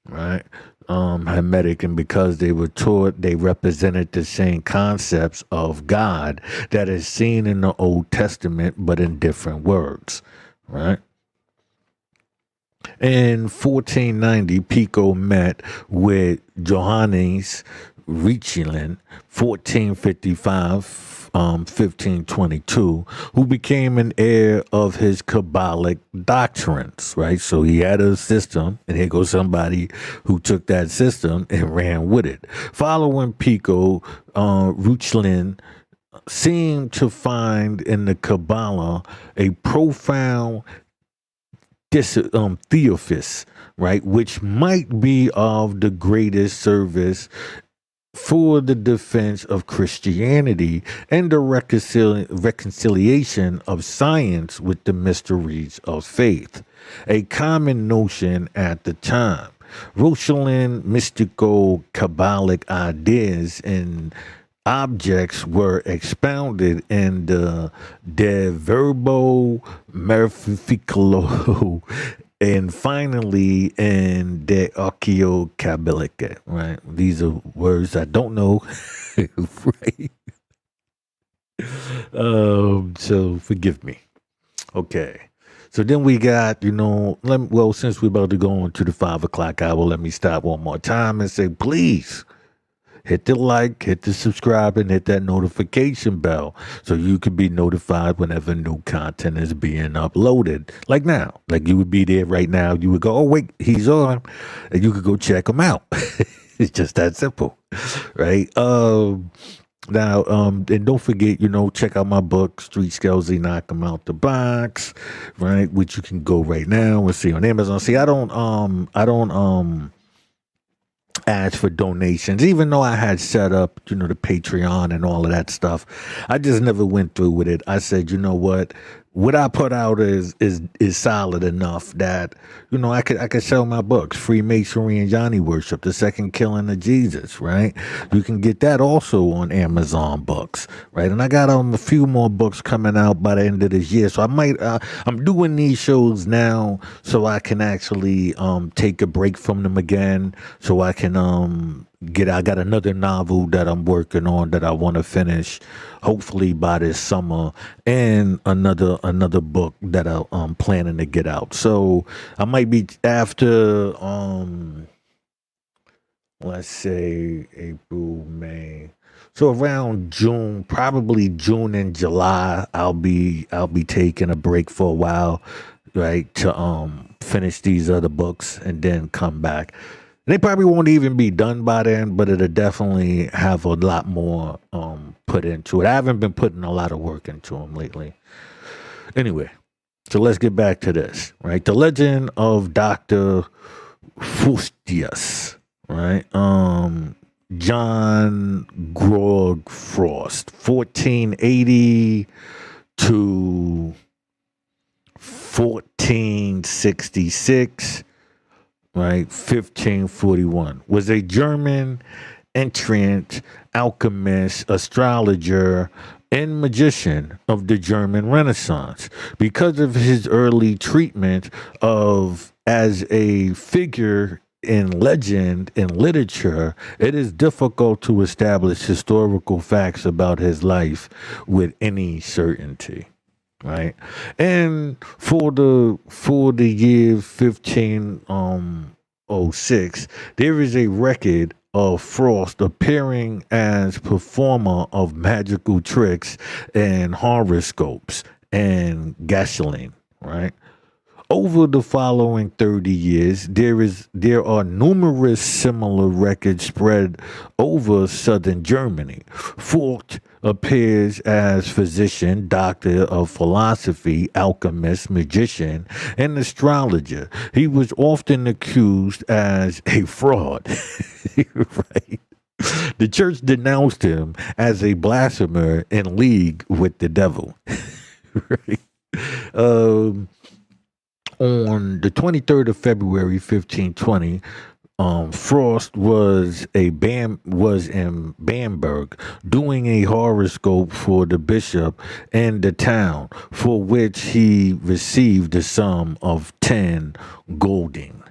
right? Hermetic, and because they were taught, they represented the same concepts of God that is seen in the Old Testament, but in different words, right? In 1490, Pico met with Johannes Reuchlin, 1455, 1522, who became an heir of his Kabbalic doctrines, right? So he had a system, and here goes somebody who took that system and ran with it. Following Pico, Reuchlin seemed to find in the Kabbalah a profound theophis, right, which might be of the greatest service for the defense of Christianity and the reconciliation of science with the mysteries of faith, a common notion at the time. Rosalind mystical Kabbalic ideas and objects were expounded in the De Verbo Mirifico and finally in De Occhio Kabbalica, right? These are words I don't know, right? So forgive me. Okay. So then we got, since we're about to go into the 5 o'clock hour, let me stop one more time and say, please hit the like, hit the subscribe, and hit that notification bell so you can be notified whenever new content is being uploaded. Like now, like you would be there right now. You would go, oh, wait, he's on. And you could go check him out. It's just that simple, right? Now, and don't forget, check out my book, Street Skills, Knock 'em Out the Box, right? Which you can go right now and see on Amazon. See, I don't ask for donations, even though I had set up, the Patreon and all of that stuff. I just never went through with it. I said, you know what I put out is solid enough that I could sell my books, Freemasonry and Johnny Worship, The Second Killing of Jesus, right? You can get that also on Amazon Books, right? And I got a few more books coming out by the end of this year, so I might I'm doing these shows now so I can actually take a break from them again, so I can I got another novel that I'm working on that I want to finish hopefully by this summer, and another book that I'm planning to get out. So I might be after let's say April, May. So around June, probably June and July, I'll be taking a break for a while, right, to finish these other books and then come back. They probably won't even be done by then, but it'll definitely have a lot more put into it. I haven't been putting a lot of work into them lately. Anyway, so let's get back to this, right? The legend of Dr. Fustius, right? John Grog Frost, 1480 to 1466. right, 1541, was a German entrant, alchemist, astrologer, and magician of the German Renaissance. Because of his early treatment of as a figure in legend and literature, it is difficult to establish historical facts about his life with any certainty. Right, and for the year 1506, there is a record of Frost appearing as performer of magical tricks and horoscopes and gasoline. Right, over the following 30 years, there are numerous similar records spread over southern Germany. Fort appears as physician, doctor of philosophy, alchemist, magician, and astrologer. He was often accused as a fraud. Right. The church denounced him as a blasphemer in league with the devil. Right. Um, on the 23rd of February, 1520, Frost was in Bamberg doing a horoscope for the bishop and the town, for which he received the sum of 10 golding.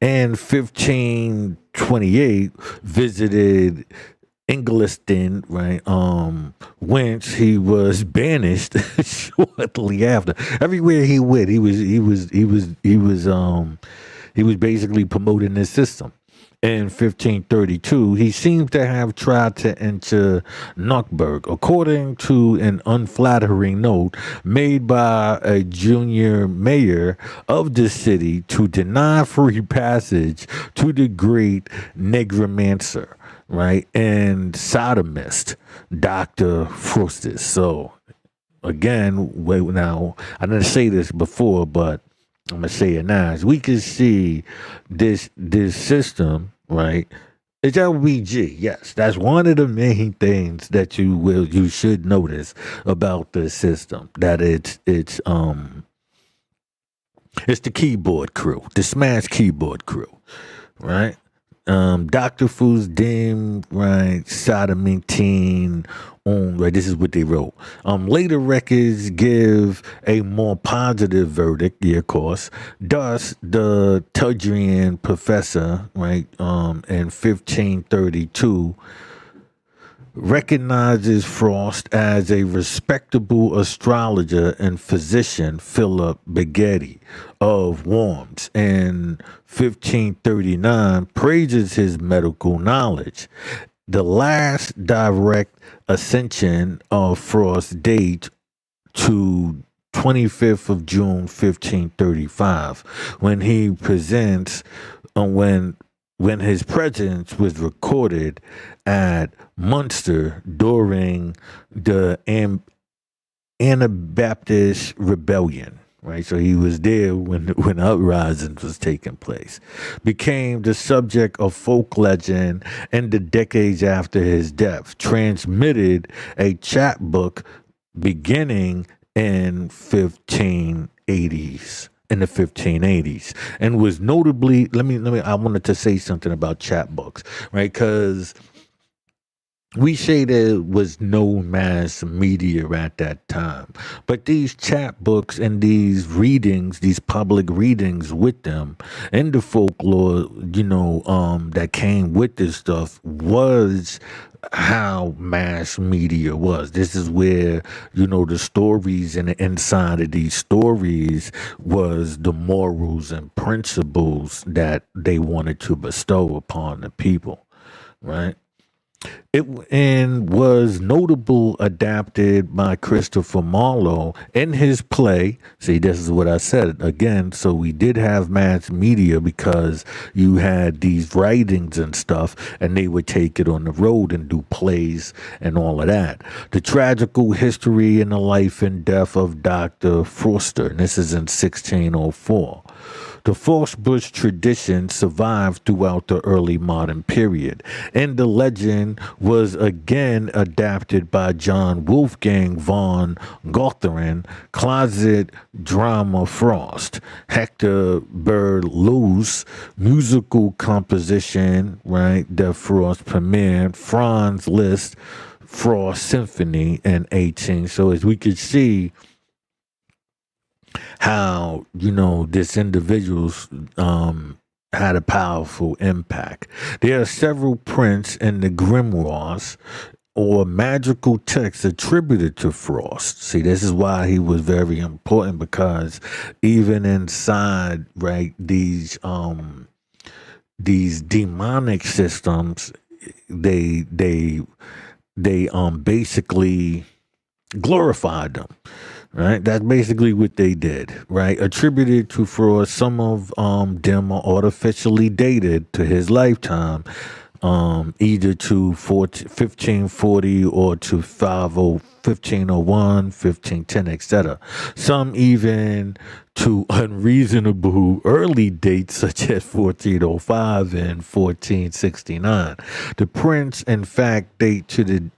And 1528 visited Ingolstadt, right? Whence he was banished shortly after. Everywhere he went, he was basically promoting this system. In 1532, he seems to have tried to enter Nuckburg, according to an unflattering note made by a junior mayor of the city to deny free passage to the great negromancer, right, and sodomist, Dr. Frostis. So, again, now, I didn't say this before, but I'm gonna say it now. As we can see this system, right? It's LBG. Yes, that's one of the main things that you should notice about the system. That it's the keyboard crew, the Smash keyboard crew, right? Dr. Foos Dim, right? Sodoming right? This is what they wrote. Later records give a more positive verdict, yeah, of course. Thus, the Tudrian professor, right, in 1532, recognizes Frost as a respectable astrologer and physician, Philip Beghetti of Worms, in 1539, praises his medical knowledge. The last direct ascension of Frost date to 25th of June 1535, when he presents when his presence was recorded at Munster during the Anabaptist rebellion. Right, so he was there when uprisings was taking place. Became the subject of folk legend in the decades after his death. Transmitted a chapbook beginning in 1580s. In the 1580s, and was notably. I wanted to say something about chapbooks, right? Because we say there was no mass media at that time, but these chapbooks and these readings, these public readings with them, and the folklore, that came with this stuff was how mass media was. This is where, the stories and the inside of these stories was the morals and principles that they wanted to bestow upon the people, right? It and was notable adapted by Christopher Marlowe in his play. See, this is what I said again. So we did have mass media because you had these writings and stuff, and they would take it on the road and do plays and all of that. The tragical history and the life and death of Dr. Forster, and this is in 1604. The Force-Bush tradition survived throughout the early modern period, and the legend Again was again adapted by John Wolfgang von Gotharen, Closet Drama Frost, Hector Berlioz, musical composition, right, that Frost premiered, Franz Liszt, Frost Symphony in 18. So as we could see how, this individual's had a powerful impact. There are several prints in the grimoires or magical texts attributed to Frost. See, this is why he was very important, because even inside, right, these demonic systems, they basically glorified them. Right, that's basically what they did. Right, attributed to Freud. Some of them are artificially dated to his lifetime, either to 1540 or to 1501, 1510, etc. Some even to unreasonable early dates such as 1405 and 1469. The prints, in fact, date to the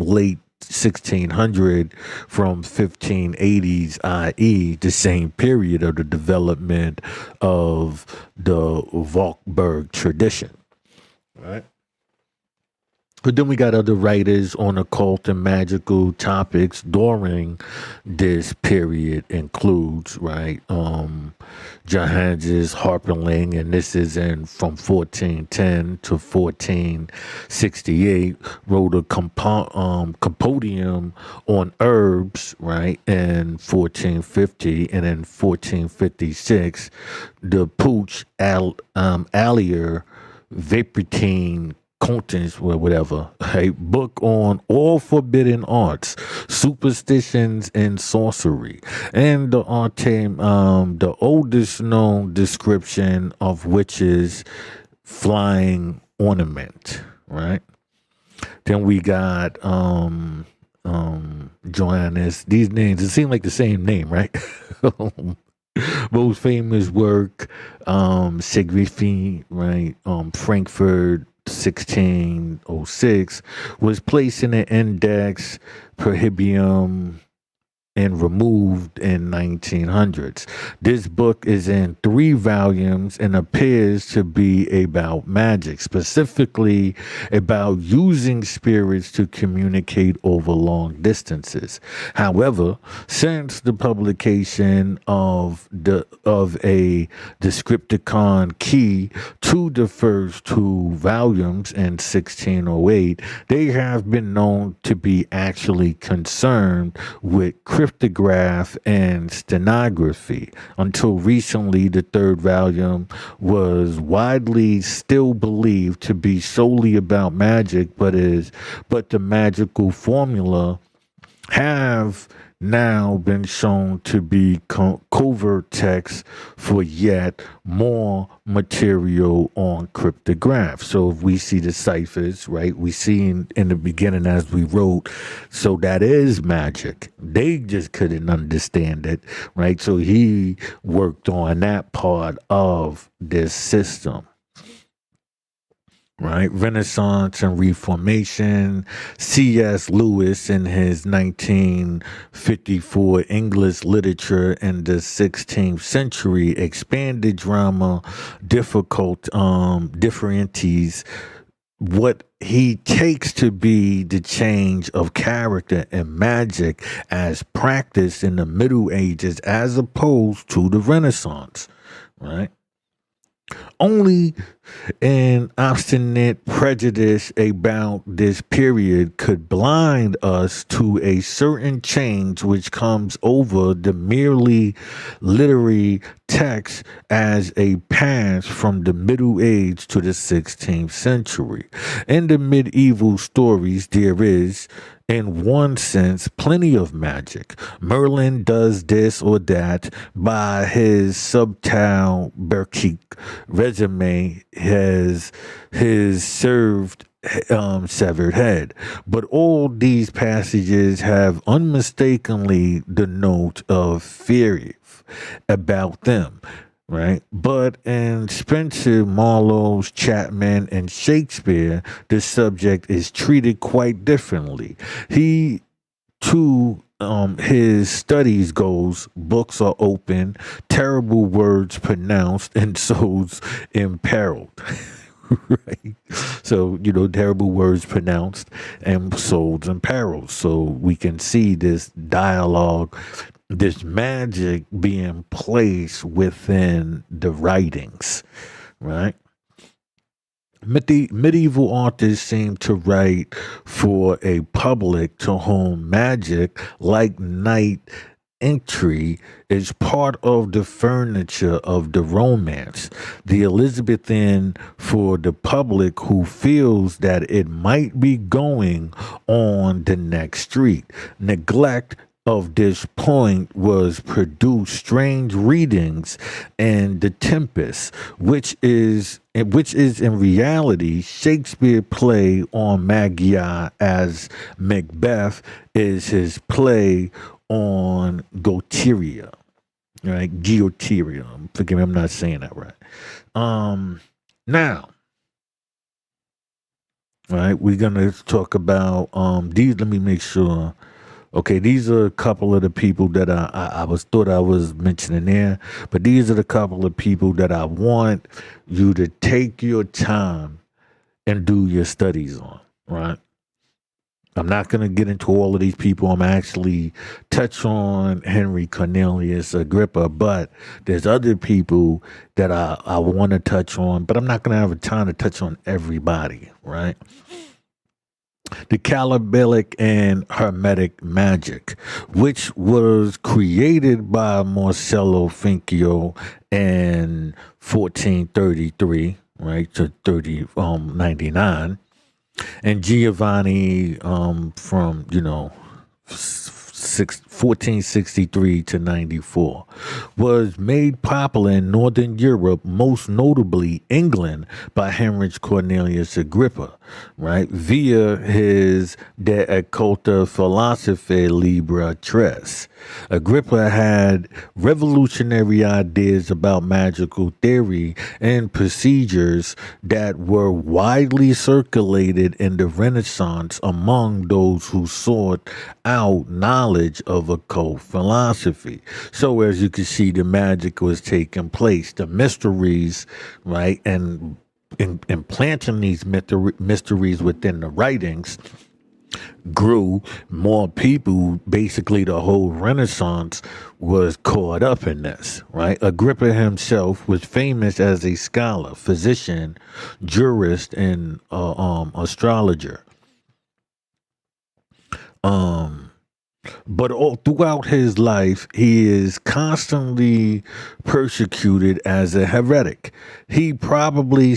late 1600 from 1580s, i.e. the same period of the development of the Volkberg tradition, right? But then we got other writers on occult and magical topics during this period, includes, right, Johannes Harperling, and this is from 1410 to 1468, wrote a compendium on herbs, right, in 1450, and in 1456, the Pooch Allier Vaportine Contents, or whatever, a book on all forbidden arts, superstitions, and sorcery, and the oldest known description of witches, flying ornament, right? Then we got Johannes. These names, it seem like the same name, right? Most famous work, Siegfried, right? Frankfurt, 1606, was placed in an index prohibium and removed in 1900s. This book is in 3 volumes and appears to be about magic, specifically about using spirits to communicate over long distances. However, since the publication of a Descripticon key to the first 2 volumes in 1608, they have been known to be actually concerned with cryptograph and stenography. Until recently, the 3rd volume was widely still believed to be solely about magic, but the magical formula have now been shown to be covert text for yet more material on cryptograph. So if we see the ciphers, right, we see in the beginning as we wrote, so that is magic. They just couldn't understand it, right? So he worked on that part of this system. Right, Renaissance and Reformation. C.S. Lewis, in his 1954 English Literature in the 16th Century, expanded drama differentities what he takes to be the change of character and magic as practiced in the Middle Ages as opposed to the Renaissance, right? Only an obstinate prejudice about this period could blind us to a certain change which comes over the merely literary text as a pass from the Middle Age to the 16th century. In the medieval stories, there is, in one sense, plenty of magic. Merlin does this or that by his subtle Berkik resume, has his severed head. But all these passages have unmistakably the note of fear about them. right? But in Spencer, Marlowe's, Chapman, and Shakespeare, the subject is treated quite differently. He to his studies goes, books are open, terrible words pronounced, and souls imperiled. Right. So, terrible words pronounced and souls imperiled. So we can see this dialogue, this magic being placed within the writings, right? Medieval authors seem to write for a public to whom magic, like knight entry, is part of the furniture of the romance. The Elizabethan for the public who feels that it might be going on the next street. Neglect of this point was produced strange readings and the Tempest, which is in reality Shakespeare play on Magi, as Macbeth is his play on Goteria, right? Geoteria. Forgive me, I'm not saying that right. Now, right, we're gonna talk about these. Let me make sure. Okay, these are a couple of the people that I thought I was mentioning there, but these are the couple of people that I want you to take your time and do your studies on, right? I'm not going to get into all of these people. I'm actually touch on Henry Cornelius Agrippa, but there's other people that I want to touch on, but I'm not going to have a time to touch on everybody, right? The Diabolically and Hermetic magic, which was created by Marcello Finchio in 1433, right, to 3099, and Giovanni from 1463 to 94, was made popular in Northern Europe, most notably England, by Heinrich Cornelius Agrippa, right, via his De Occulta Philosophiae Libra Tres. Agrippa had revolutionary ideas about magical theory and procedures that were widely circulated in the Renaissance among those who sought out knowledge of occult philosophy. So as you can see, the magic was taking place, the mysteries, right, and implanting these mysteries within the writings grew. More people, basically the whole Renaissance was caught up in this, right? Agrippa himself was famous as a scholar, physician, jurist, and astrologer. But all throughout his life, he is constantly persecuted as a heretic. He probably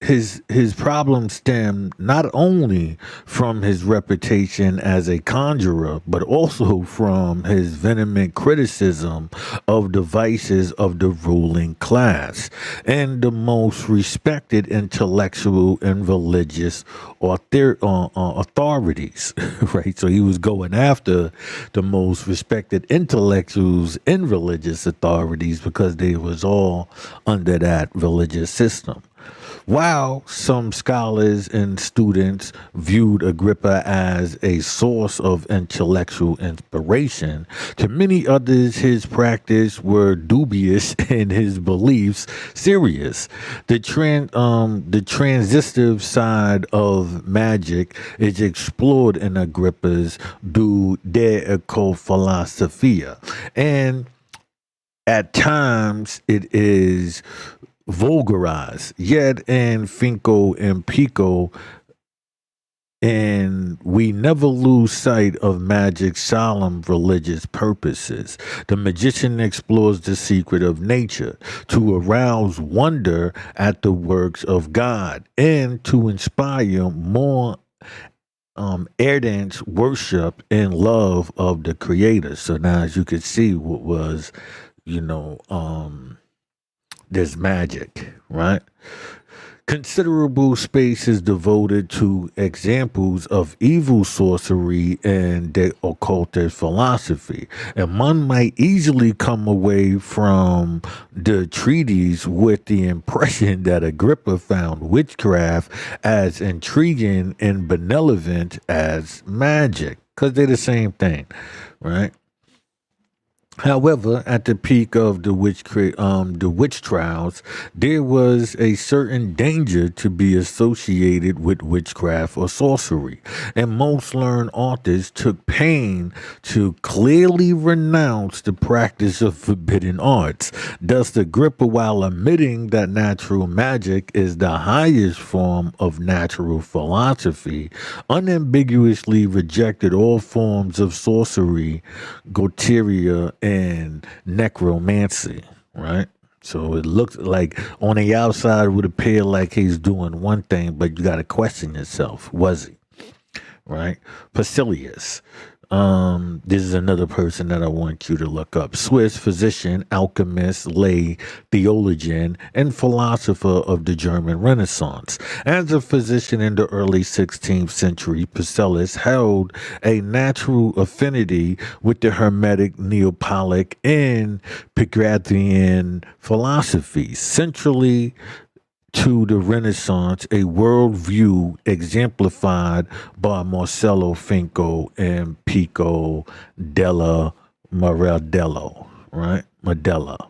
his problem stemmed not only from his reputation as a conjurer, but also from his vehement criticism of the vices of the ruling class and the most respected intellectual and religious authorities, right? So he was going after the most respected intellectuals and religious authorities because they was all under that religious system. While some scholars and students viewed Agrippa as a source of intellectual inspiration, to many others his practice were dubious and his beliefs serious. The transitive side of magic is explored in Agrippa's De Occult Philosophia, and at times it is vulgarized, yet in Finco and Pico, and we never lose sight of magic's solemn religious purposes. The magician explores the secret of nature to arouse wonder at the works of God and to inspire more ardent worship and love of the Creator. So now, as you can see, what was, there's magic, right? Considerable space is devoted to examples of evil sorcery and the occultist philosophy, and one might easily come away from the treatise with the impression that Agrippa found witchcraft as intriguing and benevolent as magic, because they're the same thing, right? However, at the peak of the witch trials, there was a certain danger to be associated with witchcraft or sorcery, and most learned authors took pain to clearly renounce the practice of forbidden arts. Thus, Agrippa, while admitting that natural magic is the highest form of natural philosophy, unambiguously rejected all forms of sorcery, goteria, and necromancy, right? So it looks like on the outside it would appear like he's doing one thing, but you got to question yourself. Was he? Right? Basilius. This is another person that I want you to look up. Swiss physician, alchemist, lay theologian, and philosopher of the German Renaissance. As a physician in the early 16th century, Paracelsus held a natural affinity with the Hermetic, Neopalic, and Pythagorean philosophies. Centrally to the Renaissance, a worldview exemplified by Marcello Finco and Pico della Maradello, right? Madella.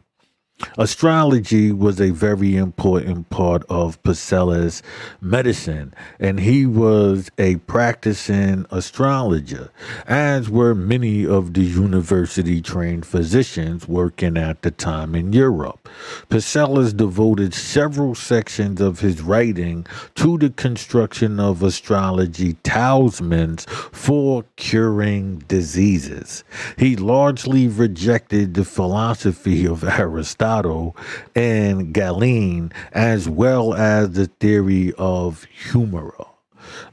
Astrology was a very important part of Paracelsus' medicine, and he was a practicing astrologer, as were many of the university-trained physicians working at the time in Europe. Paracelsus devoted several sections of his writing to the construction of astrology talismans for curing diseases. He largely rejected the philosophy of Aristotle and Galen, as well as the theory of humor.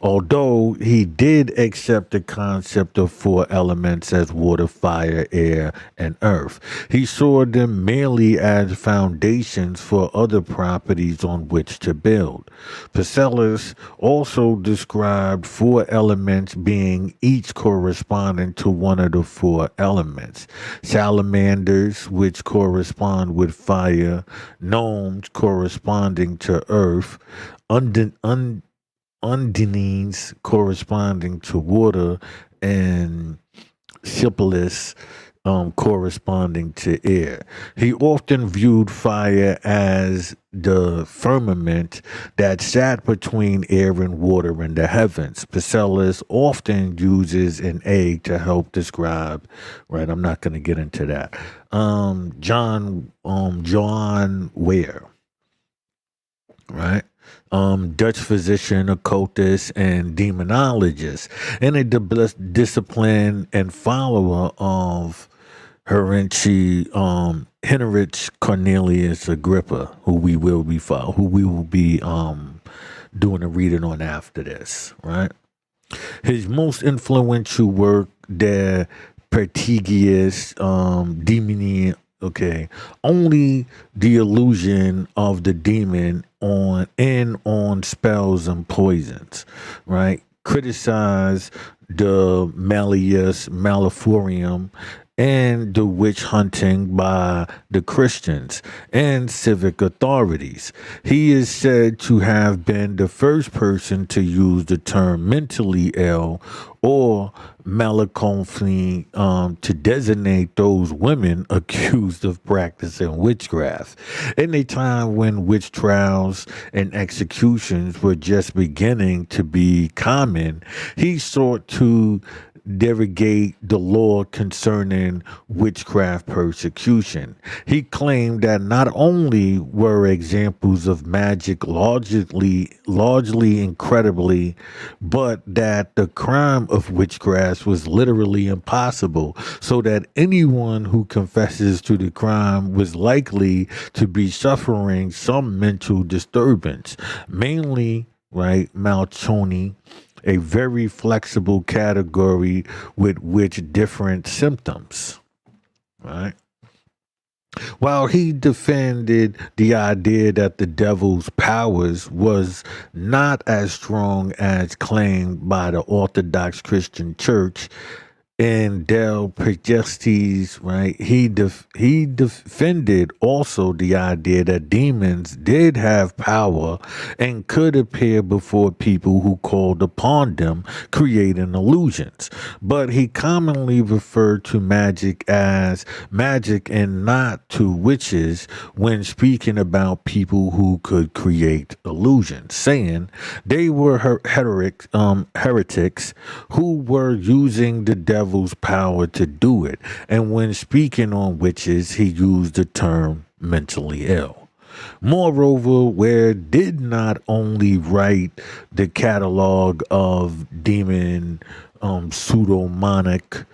Although he did accept the concept of four elements as water, fire, air, and earth, he saw them merely as foundations for other properties on which to build. Paracelsus also described four elements being each corresponding to one of the four elements. Salamanders, which correspond with fire, gnomes corresponding to earth, undines corresponding to water, and syphilis corresponding to air. He often viewed fire as the firmament that sat between air and water in the heavens. Paracelsus often uses an egg to help describe, right? I'm not going to get into that. John Ware, right? Dutch physician, occultist, and demonologist, and a discipline and follower of Heinrich Cornelius Agrippa, who we will be doing a reading on after this, right? His most influential work, De Pertigius Demoni, only the illusion of the demon on spells and poisons, right? Criticize the Malleus Maleficarum and the witch hunting by the Christians and civic authorities. He is said to have been the first person to use the term mentally ill or melancholy to designate those women accused of practicing witchcraft. In a time when witch trials and executions were just beginning to be common, he sought to derogate the law concerning witchcraft persecution. He claimed that not only were examples of magic largely incredibly, but that the crime of witchcraft was literally impossible, so that anyone who confesses to the crime was likely to be suffering some mental disturbance, mainly, right, malchoni, a very flexible category with which different symptoms, right? While he defended the idea that the devil's powers was not as strong as claimed by the Orthodox Christian Church, and Del Pregestes, right? He defended also the idea that demons did have power and could appear before people who called upon them, creating illusions. But he commonly referred to magic as magic and not to witches when speaking about people who could create illusions, saying they were heretics who were using the devil's power to do it. And when speaking on witches, he used the term mentally ill. Moreover, Ware did not only write the catalog of demon pseudomonic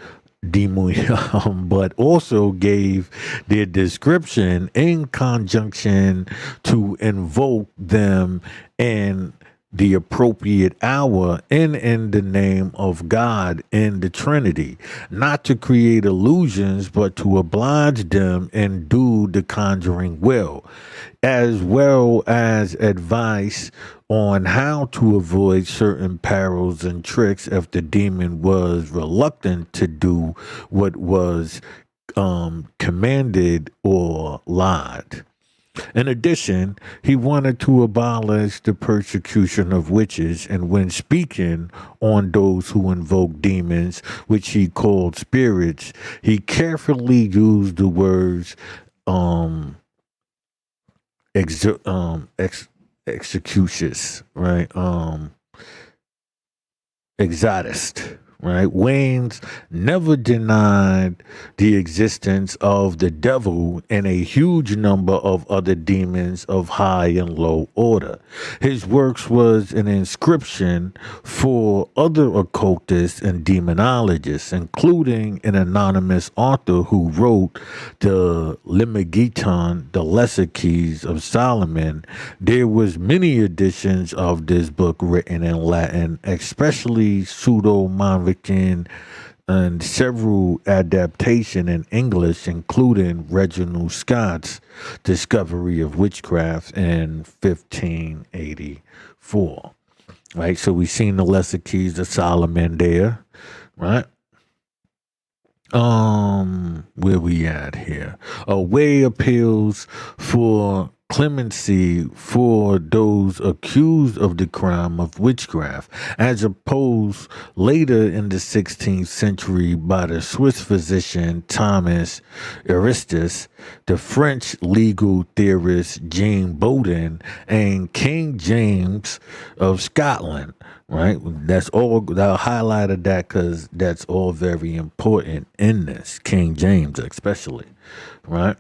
demon, but also gave their description in conjunction to invoke them in the appropriate hour and in the name of God in the Trinity, not to create illusions, but to oblige them and do the conjuring will, as well as advice on how to avoid certain perils and tricks if the demon was reluctant to do what was commanded or lied. In addition, he wanted to abolish the persecution of witches, and when speaking on those who invoke demons, which he called spirits, he carefully used the words executus, right? Exotist. Right? Waynes never denied the existence of the devil and a huge number of other demons of high and low order. His works was an inscription for other occultists and demonologists, including an anonymous author who wrote the Lemegeton, the Lesser Keys of Solomon. There was many editions of this book written in Latin, especially pseudo-Monvic and several adaptations in English, including Reginald Scott's Discovery of Witchcraft in 1584. Right, so we've seen the Lesser Keys of Solomon there, right? Where we at here? Way appeals for clemency for those accused of the crime of witchcraft, as opposed later in the 16th century by the Swiss physician Thomas Aristus, the French legal theorist Jean Bodin, and King James of Scotland. Right, that's all. I highlighted that because that's all very important in this, King James especially. Right.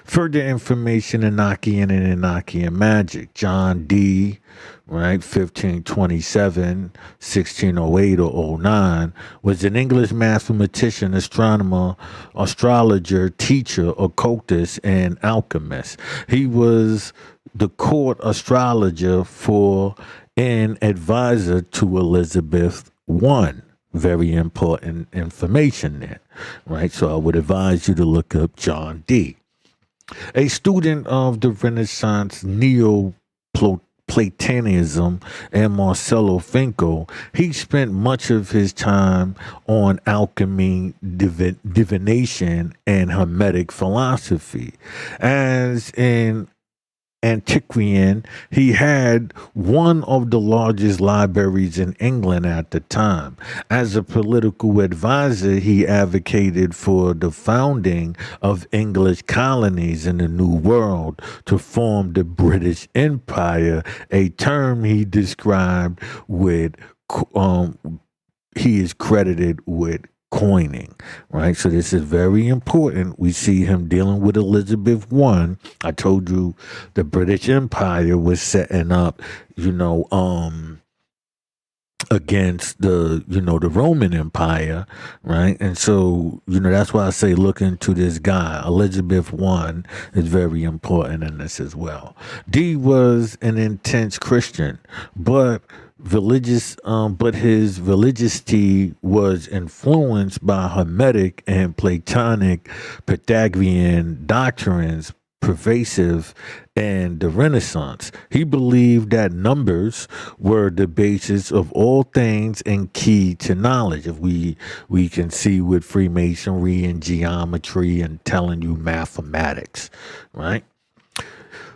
Further information, Enochian and Enochian magic. John D., right, 1527, 1608 or 09, was an English mathematician, astronomer, astrologer, teacher, occultist, and alchemist. He was the court astrologer for and advisor to Elizabeth I. Very important information there, right? So I would advise you to look up John D. A student of the Renaissance Neoplatonism and Marcello Finkel, he spent much of his time on alchemy, divination, and Hermetic philosophy. As an antiquarian, he had one of the largest libraries in England at the time. As a political advisor, he advocated for the founding of English colonies in the New World to form the British Empire, a term he described with, he is credited with coining, right? So this is very important. We see him dealing with Elizabeth I. I told you the British Empire was setting up, against the Roman Empire, right? And so, that's why I say look into this guy. Elizabeth I is very important in this as well. D was an intense Christian, but his religiosity was influenced by Hermetic and Platonic Pythagorean doctrines pervasive in the Renaissance. He believed that numbers were the basis of all things and key to knowledge. If we can see with Freemasonry and geometry and telling you mathematics, right?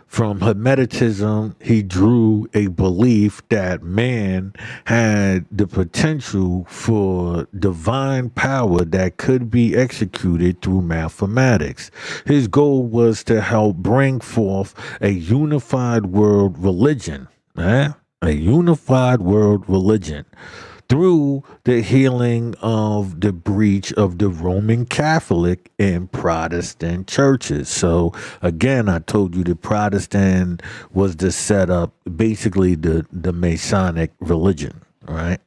From Hermeticism, he drew a belief that man had the potential for divine power that could be executed through mathematics. His goal was to help bring forth a unified world religion, a unified world religion through the healing of the breach of the Roman Catholic and Protestant churches. So again, I told you the Protestant was the setup, basically the Masonic religion, right?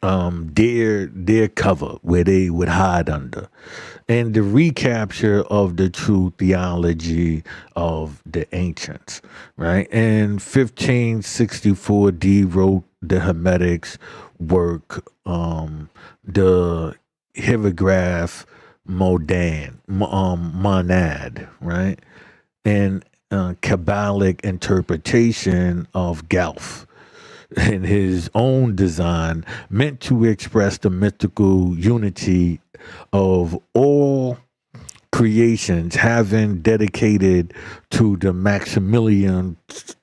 Their cover where they would hide under, and the recapture of the true theology of the ancients, right? In 1564, D wrote the Hermetics work, the Hieroglyph Monad, right? And Kabbalic interpretation of Gelf in his own design, meant to express the mystical unity of all creations, having dedicated to the Maximilian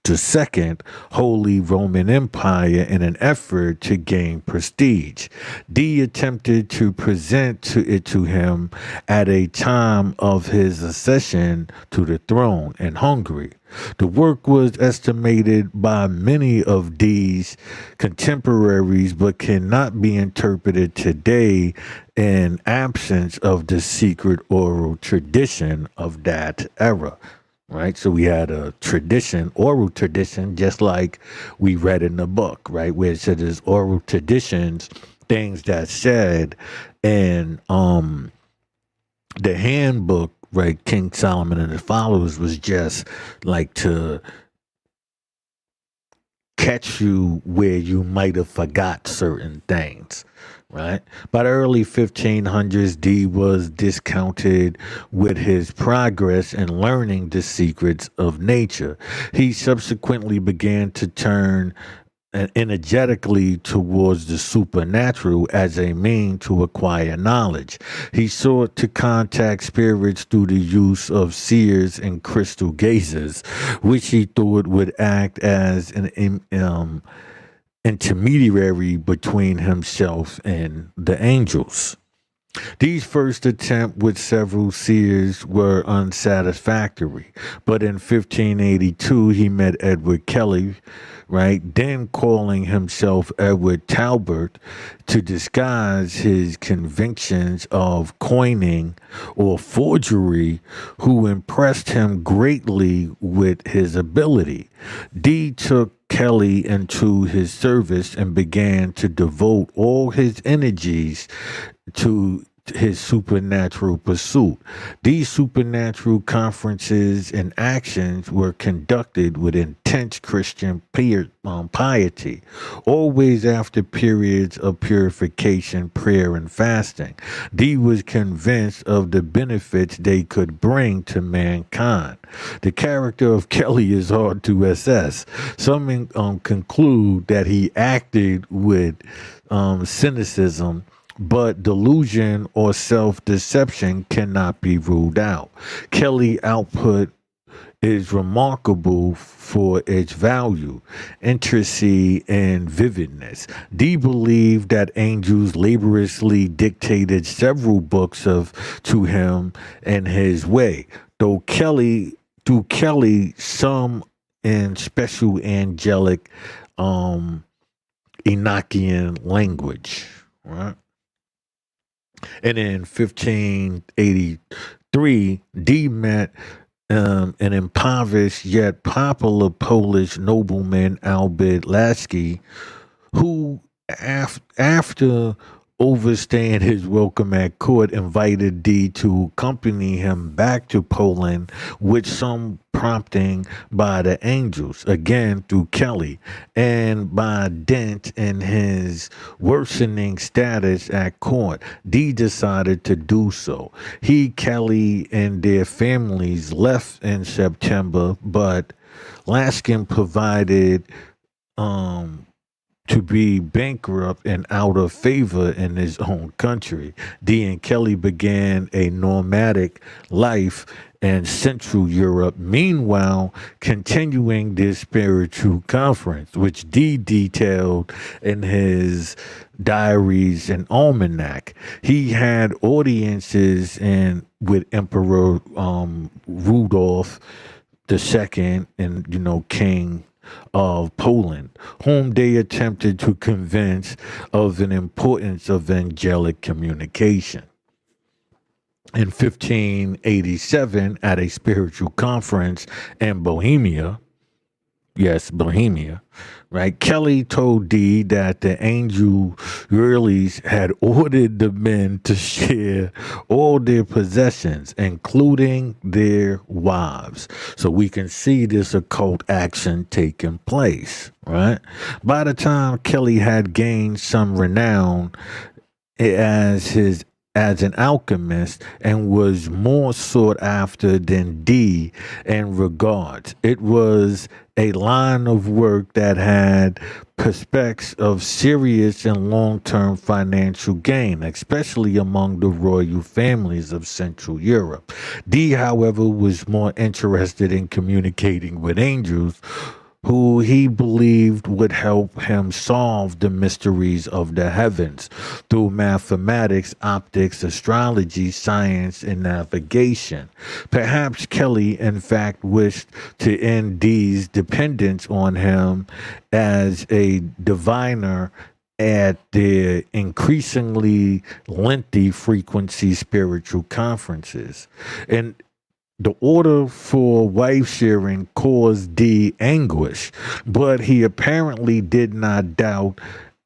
II Holy Roman Empire in an effort to gain prestige. D attempted to present it to him at a time of his accession to the throne in Hungary. The work was estimated by many of D's contemporaries, but cannot be interpreted today in absence of the secret oral tradition of that era. Right, so we had a tradition, oral tradition, just like we read in the book, right, where it said there's oral traditions, things that said, and the handbook, right, King Solomon and his followers was just like to catch you where you might have forgot certain things, right? By the early 1500s, D was discounted with his progress in learning the secrets of nature. He subsequently began to turn energetically towards the supernatural as a mean to acquire knowledge. He sought to contact spirits through the use of seers and crystal gazers, which he thought would act as an intermediary between himself and the angels. These first attempts with several seers were unsatisfactory, but in 1582 he met Edward Kelly, right, then calling himself Edward Talbot, to disguise his convictions of coining or forgery, who impressed him greatly with his ability. D took Kelly into his service and began to devote all his energies to his supernatural pursuit. These supernatural conferences and actions were conducted with intense Christian piety, always after periods of purification, prayer, and fasting. Dee was convinced of the benefits they could bring to mankind. The character of Kelly is hard to assess. Some conclude that he acted with cynicism, but delusion or self-deception cannot be ruled out. Kelly output is remarkable for its value, intricacy, and vividness. Dee believed that angels laboriously dictated several books to him in his way, through Kelly, some in special angelic Enochian language, right? And in 1583, Dee met an impoverished yet popular Polish nobleman, Albert Laski, who After overstaying his welcome at court, invited D to accompany him back to Poland with some prompting by the angels, again through Kelly, and by dint in his worsening status at court, D decided to do so. He, Kelly, and their families left in September, but Laskin provided um to be bankrupt and out of favor in his own country. Dee and Kelly began a nomadic life in Central Europe, meanwhile continuing their spiritual conference, which Dee detailed in his diaries and almanac. He had audiences with Emperor Rudolph II and King of Poland, whom they attempted to convince of an importance of angelic communication. In 1587, at a spiritual conference in Bohemia, yes, Bohemia, right? Kelly told Dee that the angel Yurleys had ordered the men to share all their possessions, including their wives. So we can see this occult action taking place, right? By the time Kelly had gained some renown as an alchemist and was more sought after than Dee in regards. It was a line of work that had prospects of serious and long-term financial gain, especially among the royal families of Central Europe. Dee, however, was more interested in communicating with angels who he believed would help him solve the mysteries of the heavens through mathematics, optics, astrology, science, and navigation. Perhaps Kelly, in fact, wished to end Dee's dependence on him as a diviner at their increasingly lengthy frequency spiritual conferences. And the order for wife sharing caused Dee anguish, but he apparently did not doubt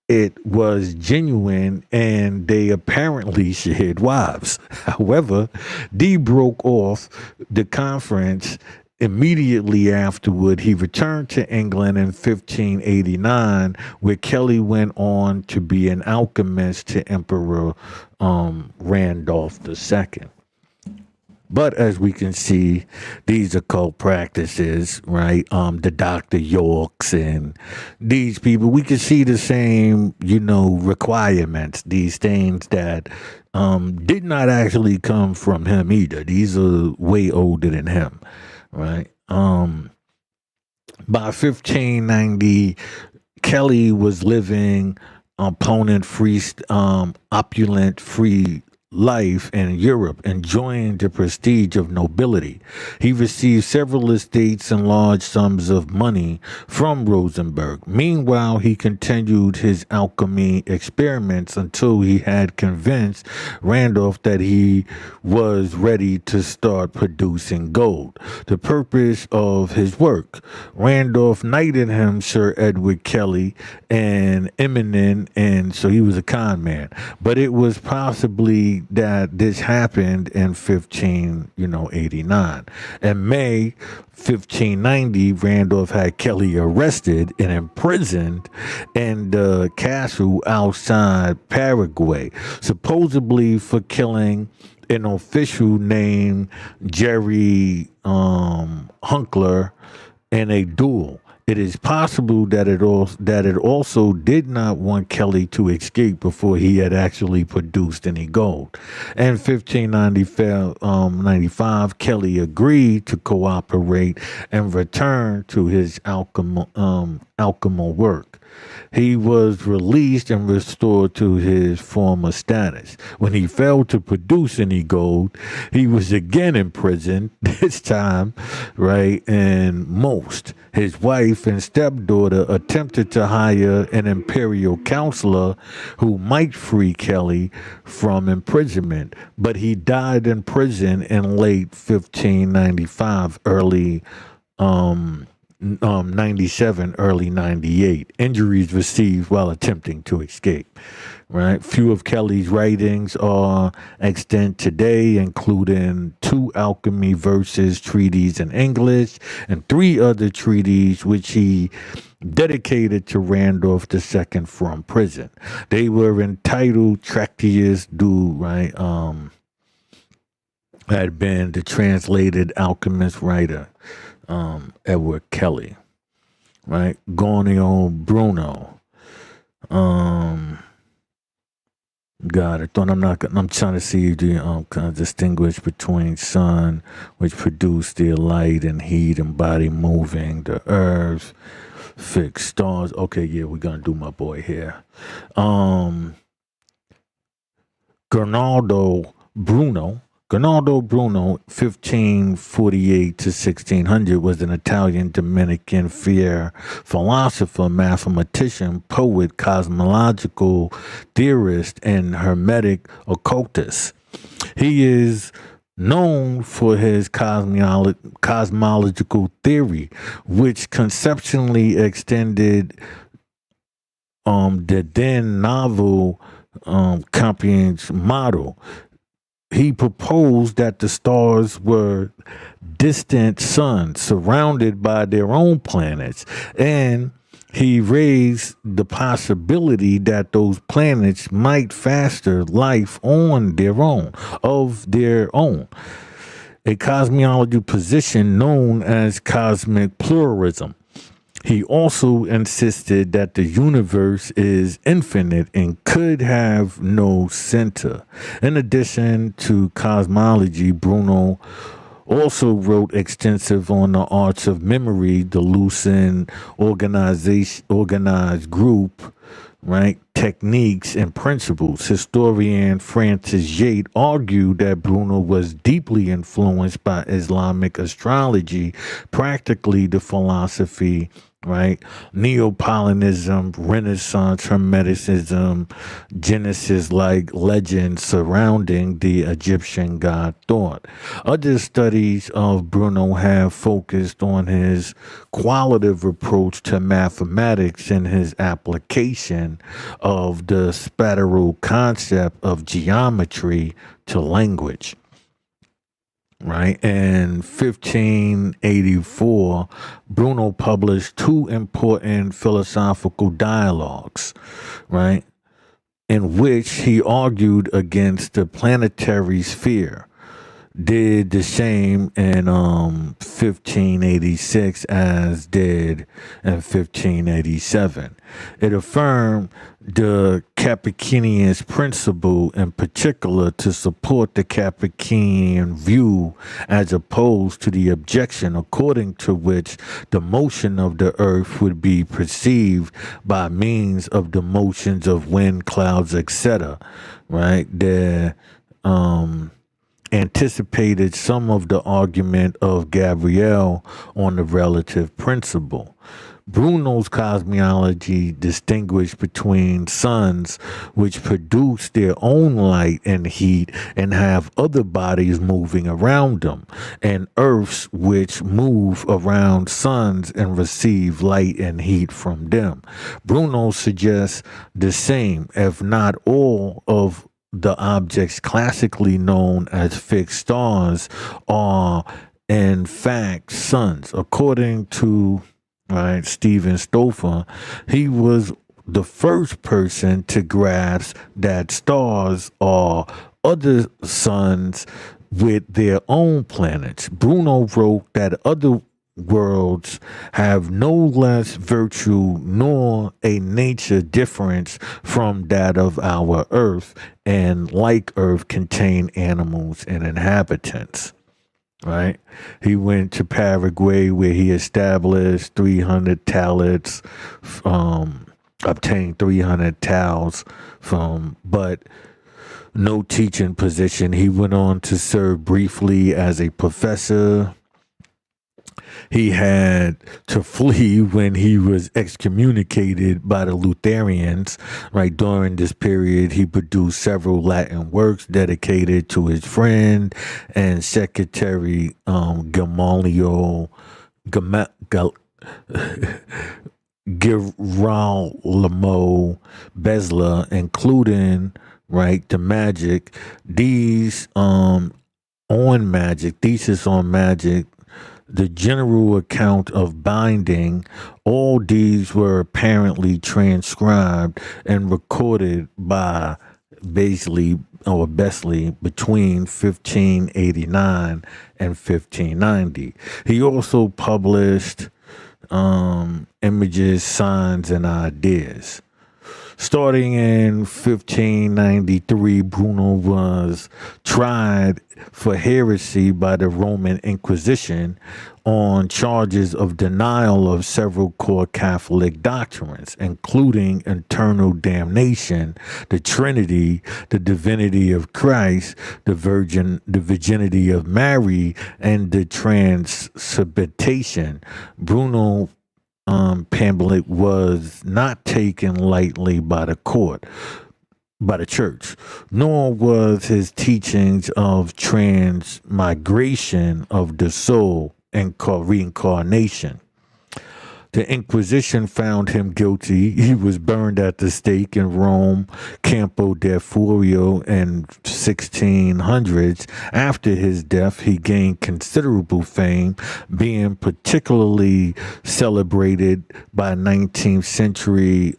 it was genuine and they apparently shared wives. However, Dee broke off the conference immediately afterward. He returned to England in 1589, where Kelly went on to be an alchemist to Emperor Randolph II. But as we can see, these occult practices, right? The Dr. Yorks and these people, we can see the same, requirements, these things that did not actually come from him either. These are way older than him, right? By 1590, Kelly was living opulent, free life in Europe, enjoying the prestige of nobility. He received several estates and large sums of money from Rosenberg. Meanwhile, he continued his alchemy experiments until he had convinced Randolph that he was ready to start producing gold. The purpose of his work. Randolph knighted him Sir Edward Kelly and eminent, and so he was a con man. But it was possibly that this happened in 1589. In May 1590, Randolph had Kelly arrested and imprisoned in the castle outside Paraguay, supposedly for killing an official named Jerry Hunkler in a duel. It is possible that it also did not want Kelly to escape before he had actually produced any gold. In 1595, Kelly agreed to cooperate and return to his alchemical work. He was released and restored to his former status. When he failed to produce any gold, he was again imprisoned, this time, right, in Most. His wife and stepdaughter attempted to hire an imperial counselor who might free Kelly from imprisonment, but he died in prison in late 1595, early 97, early 98. Injuries received while attempting to escape. Right. Few of Kelly's writings are extant today, including 2 alchemy verses treaties in English and 3 other treaties which he dedicated to Randolph II from prison. They were entitled Tractatus du, right? Had been the translated alchemist writer, Edward Kelly, right? Gornio Bruno. God, I thought I'm trying to see the kind of distinguish between sun, which produce their light and heat and body moving, the earth, fixed stars. Okay, yeah, we're gonna do my boy here. Gernaldo Bruno, 1548 to 1600, was an Italian Dominican philosopher, mathematician, poet, cosmological theorist, and hermetic occultist. He is known for his cosmological theory, which conceptually extended the then novel Campian's model. He proposed that the stars were distant suns surrounded by their own planets, and he raised the possibility that those planets might foster life on their own, a cosmology position known as cosmic pluralism. He also insisted that the universe is infinite and could have no center. In addition to cosmology, Bruno also wrote extensive on the arts of memory, the lucid organized group, right, techniques and principles. Historian Francis Yates argued that Bruno was deeply influenced by Islamic astrology, practically the philosophy, right, Neapolitanism, Renaissance, Hermeticism, Genesis-like legends surrounding the Egyptian god Thoth. Other studies of Bruno have focused on his qualitative approach to mathematics and his application of the spatial concept of geometry to language. Right. In 1584, Bruno published 2 important philosophical dialogues, right, in which he argued against the planetary sphere. Did the same in 1586 as did in 1587. It affirmed the Capicanian principle, in particular, to support the Capicanian view as opposed to the objection according to which the motion of the earth would be perceived by means of the motions of wind, clouds, etc. Right? The anticipated some of the argument of Gabriel on the relative principle. Bruno's cosmology distinguished between suns which produce their own light and heat and have other bodies moving around them, and earths which move around suns and receive light and heat from them. Bruno suggests the same, if not all, of the objects classically known as fixed stars are in fact suns. According to Stephen Stouffer, he was the first person to grasp that stars are other suns with their own planets. Bruno wrote that other worlds have no less virtue nor a nature difference from that of our earth, and like earth contain animals and inhabitants. Right? He went to Paraguay where he established 300 talents, obtained 300 tals but no teaching position. He went on to serve briefly as a professor. He had to flee when he was excommunicated by the Lutherans. Right during this period, he produced several Latin works dedicated to his friend and secretary Gamaliel Girolamo Besler, including right the magic. These on magic, thesis on magic, the general account of binding, all these were apparently transcribed and recorded by Besley between 1589 and 1590. He also published images, signs, and ideas. Starting in 1593, Bruno was tried for heresy by the Roman Inquisition on charges of denial of several core Catholic doctrines, including eternal damnation, the Trinity, the divinity of Christ, the virginity of Mary, and the transubstantiation. Bruno pamphlet was not taken lightly by the church, nor was his teachings of transmigration of the soul and reincarnation. The Inquisition found him guilty. He was burned at the stake in Rome, Campo de Furio, in 1600s. After his death, he gained considerable fame, being particularly celebrated by 19th century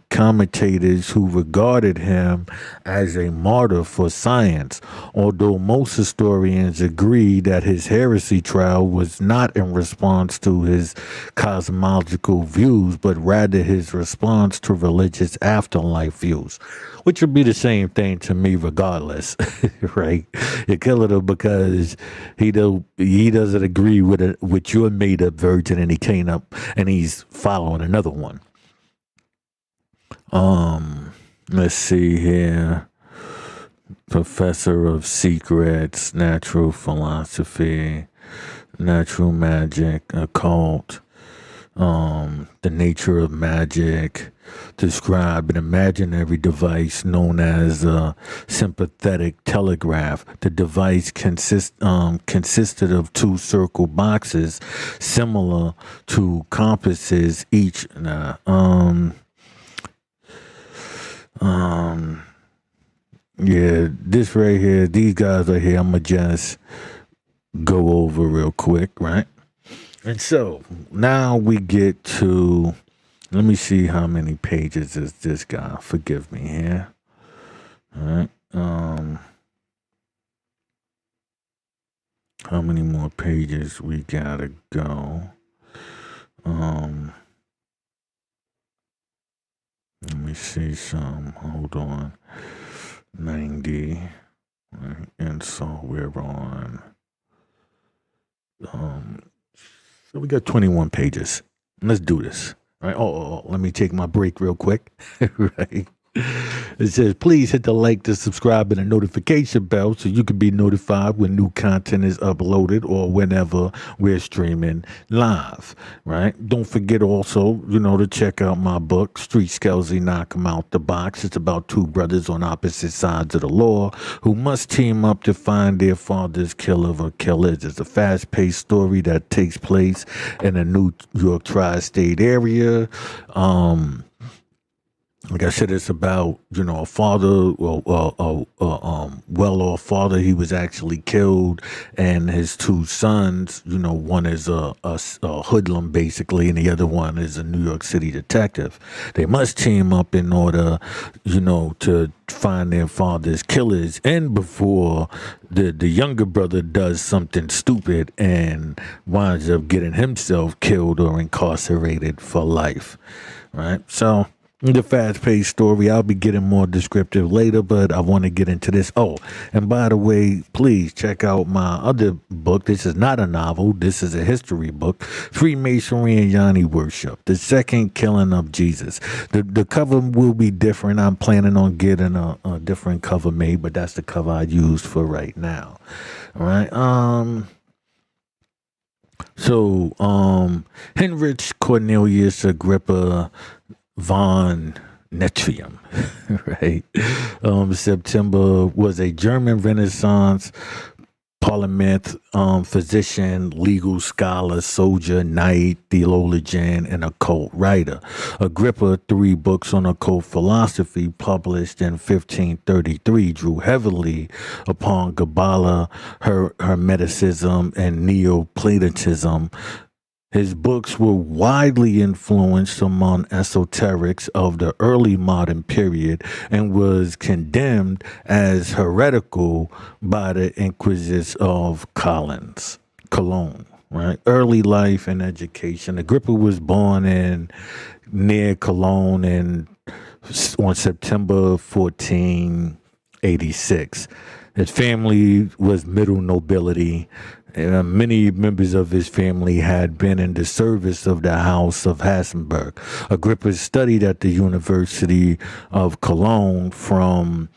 commentators who regarded him as a martyr for science, although most historians agree that his heresy trial was not in response to his cosmological views, but rather his response to religious afterlife views, which would be the same thing to me regardless. Right? You're killing him because he doesn't agree with your made up version, and he came up and he's following another one. Let's see here. Professor of secrets, natural philosophy, natural magic, occult, the nature of magic, describe an imaginary device known as a sympathetic telegraph. The device consisted of two circle boxes similar to compasses, each yeah, this right here, these guys right here, I'm gonna just go over real quick, right? And so now we get to, let me see how many pages is this guy. Forgive me here. All right. How many more pages we gotta go? Let me see some. Hold on. 90. Right. And so we're on. So we got 21 pages. Let's do this. All right. Let me take my break real quick. Right. It says, please hit the like, the subscribe, and the notification bell so you can be notified when new content is uploaded or whenever we're streaming live, right? Don't forget also, to check out my book, Street Skelzy Knock 'em Out the Box. It's about two brothers on opposite sides of the law who must team up to find their father's killer or killers. It's a fast-paced story that takes place in a New York tri-state area. Like I said, it's about, a father, well-off father. He was actually killed, and his two sons, one is a hoodlum, basically, and the other one is a New York City detective. They must team up in order, to find their father's killers, and before the younger brother does something stupid and winds up getting himself killed or incarcerated for life, right? So the fast-paced story. I'll be getting more descriptive later, but I want to get into this. Oh, and by the way, please check out my other book. This is not a novel. This is a history book, Freemasonry and Yanni Worship, the second killing of Jesus. The cover will be different. I'm planning on getting a different cover made, but that's the cover I used for right now. All right. So, Heinrich Cornelius Agrippa von Netrium, right? September was a German Renaissance Parliament, physician, legal scholar, soldier, knight, theologian, and occult writer. Agrippa, 3 books on occult philosophy published in 1533, drew heavily upon Kabbalah, Hermeticism, and Neoplatonism. His books were widely influenced among esoterics of the early modern period and was condemned as heretical by the Inquisitors of Cologne. Right, early life and education. Agrippa was born in near Cologne on September 1486. His family was middle nobility. Many members of his family had been in the service of the House of Habsburg. Agrippa studied at the University of Cologne from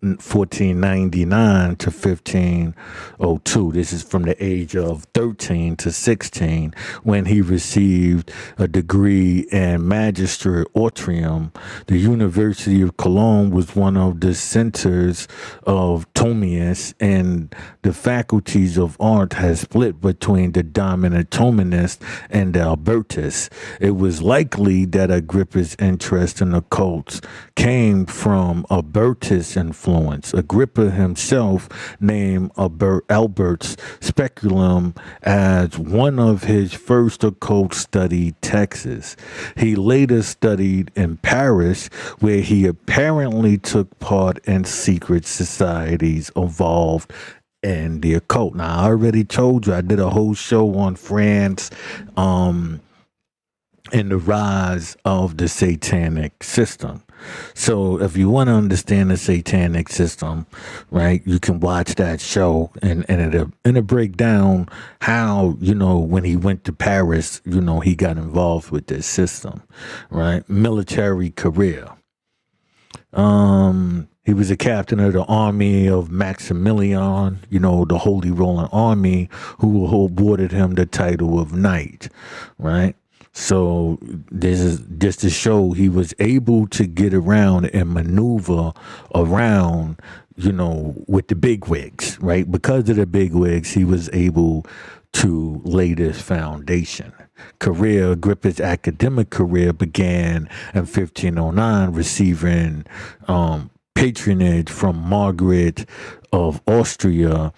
1499 to 1502. This is from the age of 13 to 16 when he received a degree in Magister Ortrium. The University of Cologne was one of the centers of Thomius, and the faculties of art has split between the dominant Thomanist and the Albertus. It was likely that Agrippa's interest in occults came from Albertus influence. Agrippa himself named Albert's speculum as one of his first occult study texts. He later studied in Paris, where he apparently took part in secret societies involved in the occult. Now, I already told you I did a whole show on France, and the rise of the Satanic system. So if you want to understand the Satanic system, right, you can watch that show and it'll break down how, when he went to Paris, he got involved with this system, right? Military career. He was a captain of the army of Maximilian, the Holy Roman Army, who awarded him the title of knight, right? So this is just to show he was able to get around and maneuver around, with the bigwigs, right? Because of the bigwigs, he was able to lay this foundation. Agrippa's academic career began in 1509, receiving patronage from Margaret of Austria.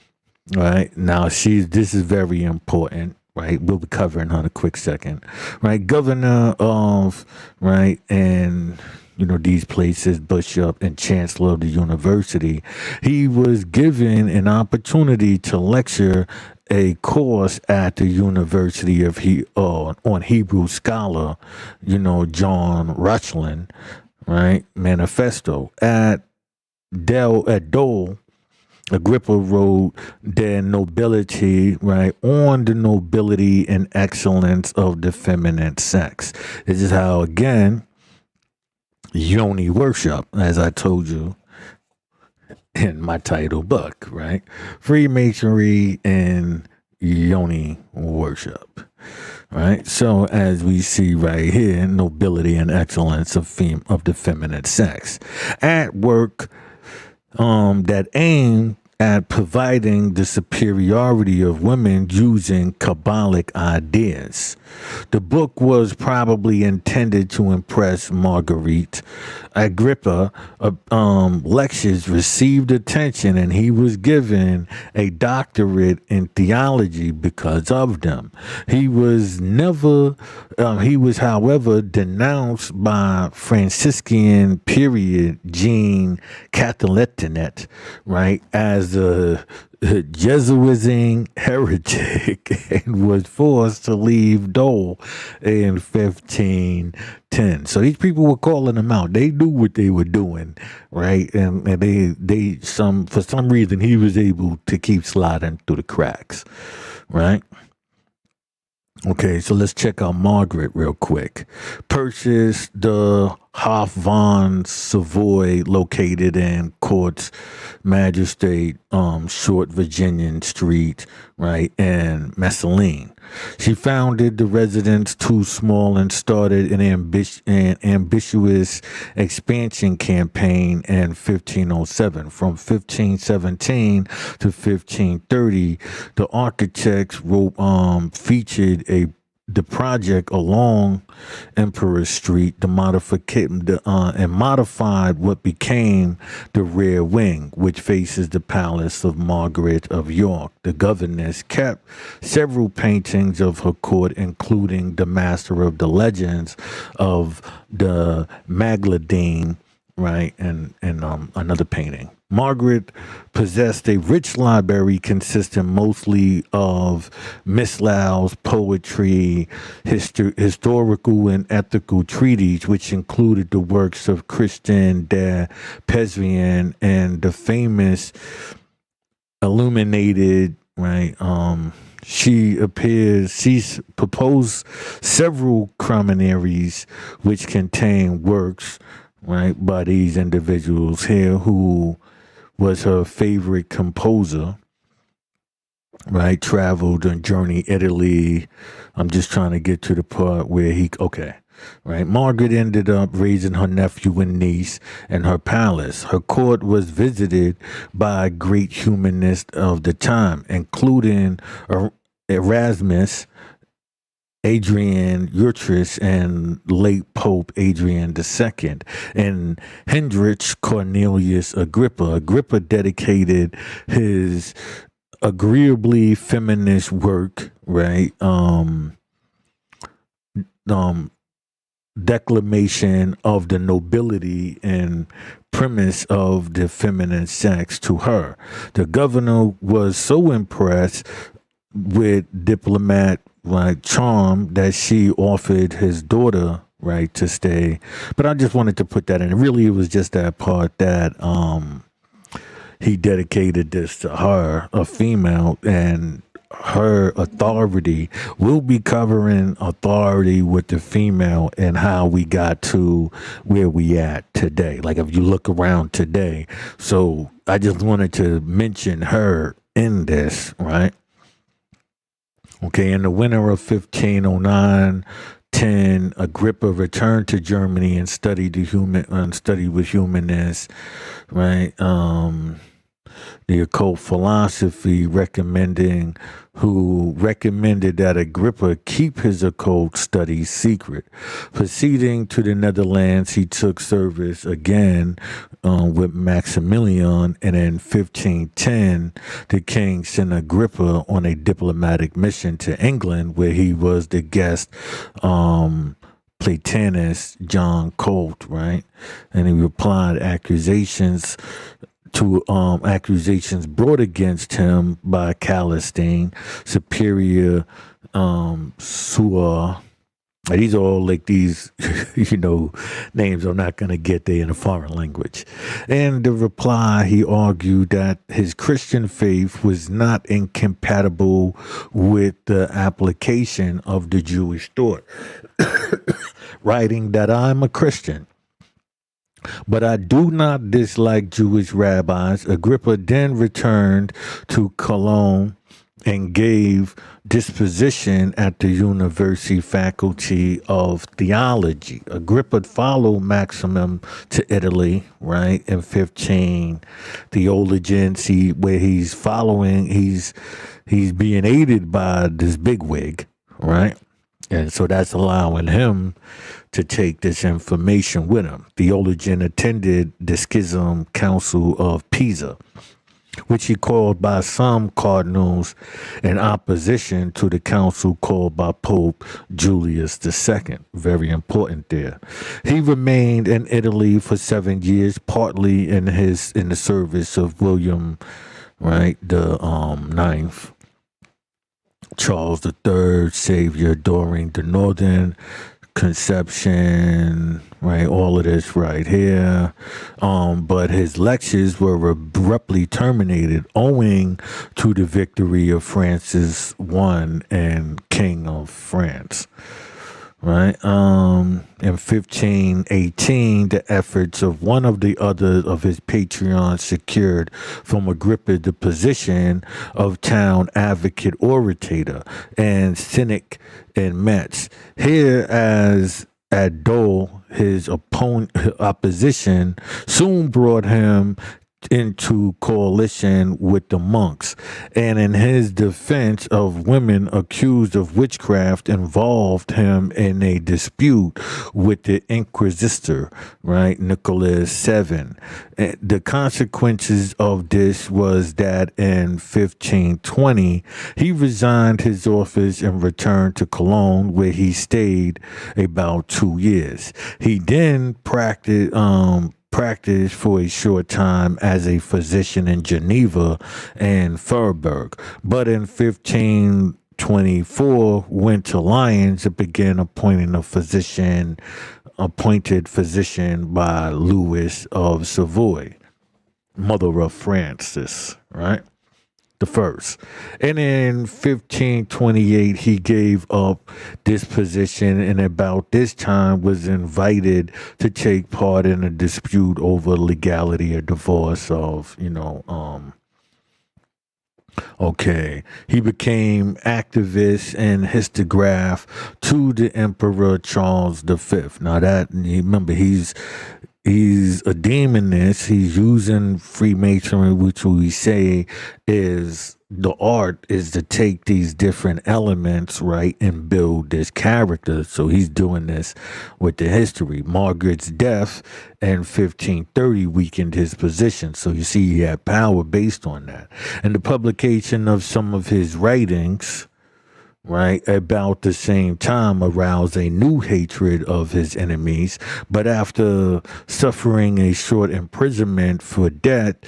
Right now, this is very important. Right, we'll be covering her in a quick second. Right, governor of and these places, bishop and chancellor of the university. He was given an opportunity to lecture a course at the University of on Hebrew scholar, John Rutland, right? Manifesto at Dole. Agrippa wrote their nobility, right, on the nobility and excellence of the feminine sex. This is how, again, yoni worship, as I told you in my title book, right? Freemasonry and yoni worship, right? So as we see right here, nobility and excellence of the feminine sex. At work, that aim at providing the superiority of women using Kabbalic ideas. The book was probably intended to impress Marguerite. Agrippa lectures received attention, and he was given a doctorate in theology because of them. He was, however, denounced by Franciscan period Jean Catholic, right, as a Jesuiting heretic, and was forced to leave Dole in 1510. So these people were calling him out. They knew what they were doing, right? And for some reason he was able to keep sliding through the cracks, right? Okay, so let's check out Margaret real quick. Purchased the Hof von Savoy, located in Courts Magistrate, Short Virginian Street, right, in Messalene. She founded the residence too small and started an ambitious expansion campaign in 1507. From 1517 to 1530, the architects featured the project along Emperor Street, and modified what became the rear wing, which faces the palace of Margaret of York. The governess kept several paintings of her court, including the Master of the Legends of the Magdalene, right, and another painting. Margaret possessed a rich library consisting mostly of Miss Lau's poetry, historical and ethical treatises, which included the works of Christian de Pesvian and the famous illuminated, right, she's proposed several chromaneries which contain works, right, by these individuals here, who was her favorite composer, right, traveled and journeyed Italy. I'm just trying to get to the part where right. Margaret ended up raising her nephew and niece in her palace. Her court was visited by great humanists of the time, including Erasmus, Adrian Urtris, and late Pope Adrian II, and Hendrich Cornelius Agrippa. Agrippa dedicated his agreeably feminist work, right, declamation of the nobility and premise of the feminine sex to her. The governor was so impressed with diplomat, right, charm that she offered his daughter, right, to stay. But I just wanted to put that in. Really, it was just that part that he dedicated this to her, a female, and her authority. We'll be covering authority with the female and how we got to where we at today. Like if you look around today. So I just wanted to mention her in this, right? Okay, in the winter of 1509-10, Agrippa returned to Germany and studied with humanists, right? The occult philosophy, who recommended that Agrippa keep his occult studies secret. Proceeding to the Netherlands, he took service again with Maximilian, and in 1510, the king sent Agrippa on a diplomatic mission to England, where he was the guest Platonist John Colt, right? And he replied accusations brought against him by Calistine, Superior Suar. These are all like these, names I'm not going to get there in a foreign language. And the reply, he argued that his Christian faith was not incompatible with the application of the Jewish thought, writing that I'm a Christian, but I do not dislike Jewish rabbis. Agrippa then returned to Cologne and gave disposition at the University Faculty of Theology. Agrippa followed Maximum to Italy, right, in 15. Theologians, where he's following, he's being aided by this bigwig, right? And so that's allowing him to take this information with him. Theologian attended the Schism Council of Pisa, which he called by some cardinals in opposition to the council called by Pope Julius II. Very important there. He remained in Italy for 7 years, partly in the service of William, right, the ninth. Charles III, Savior during the Northern Conception, right? All of this right here. But his lectures were abruptly terminated owing to the victory of Francis I and King of France. right? In 1518, the efforts of one of the other of his patrons secured from Agrippa the position of town advocate orator and cynic in Metz. Here as at Dole, his opposition soon brought him into coalition with the monks, and in his defense of women accused of witchcraft involved him in a dispute with the inquisitor, right, Nicholas VII. And the consequences of this was that in 1520 he resigned his office and returned to Cologne, where he stayed about 2 years. He then practiced for a short time as a physician in Geneva and Freiburg, but in 1524 went to Lyons and began appointed physician by Louis of Savoy, mother of Francis, right? The first. And in 1528, he gave up this position, and about this time was invited to take part in a dispute over legality of divorce of, okay. He became activist and histograph to the Emperor Charles V. Now that, remember, he's a demonist. He's using Freemasonry, which we say is the art is to take these different elements, right, and build this character. So he's doing this with the history. Margaret's death in 1530 weakened his position. So you see he had power based on that. And the publication of some of his writings, right, about the same time aroused a new hatred of his enemies. But after suffering a short imprisonment for debt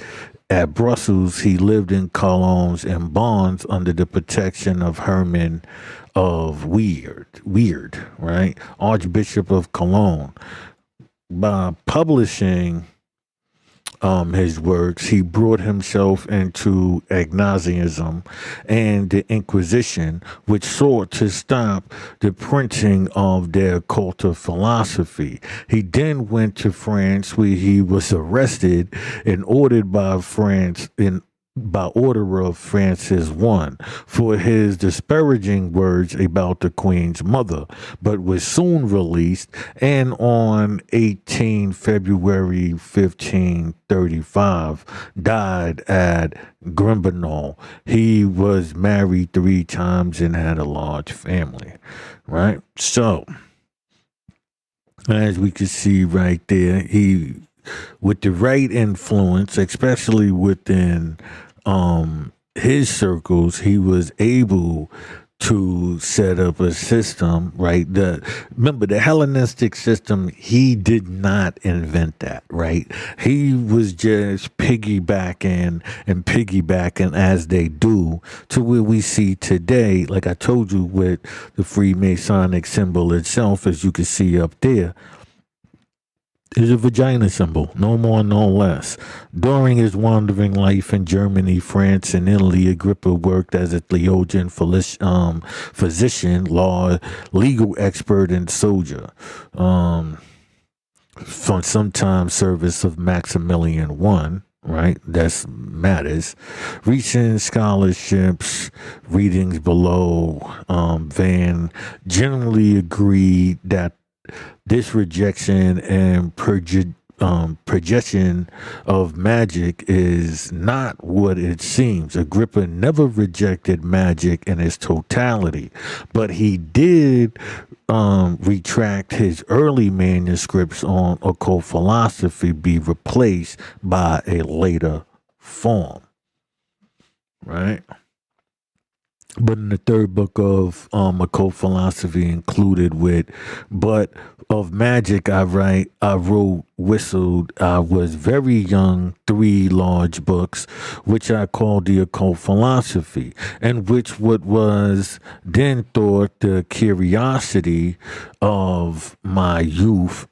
at Brussels, he lived in columns and bonds under the protection of Herman of Weird, right, Archbishop of Cologne. By publishing his works, he brought himself into agnosticism and the Inquisition, which sought to stop the printing of their cult of philosophy. He then went to France, where he was arrested and ordered by order of Francis I for his disparaging words about the Queen's mother, but was soon released, and on 18 February 1535 died at Grimbenau. He was married 3 times and had a large family, right? So, as we can see right there, he, with the right influence, especially within his circles, he was able to set up a system, right? Remember the Hellenistic system, he did not invent that, right? He was just piggybacking as they do to where we see today, like I told you with the Freemasonic symbol itself, as you can see up there, is a vagina symbol, no more, no less. During his wandering life in Germany, France, and Italy, Agrippa worked as a theologian, physician, legal expert, and soldier. For sometimes service of Maximilian I, right? That's matters. Recent scholarships, readings below, Van generally agree that this rejection and projection of magic is not what it seems. Agrippa never rejected magic in its totality, but he did retract his early manuscripts on occult philosophy be replaced by a later form, right? But in the third book of occult philosophy included with, but of magic I wrote, whistled, I was very young, 3 large books, which I called the occult philosophy, and which what was then thought the curiosity of my youth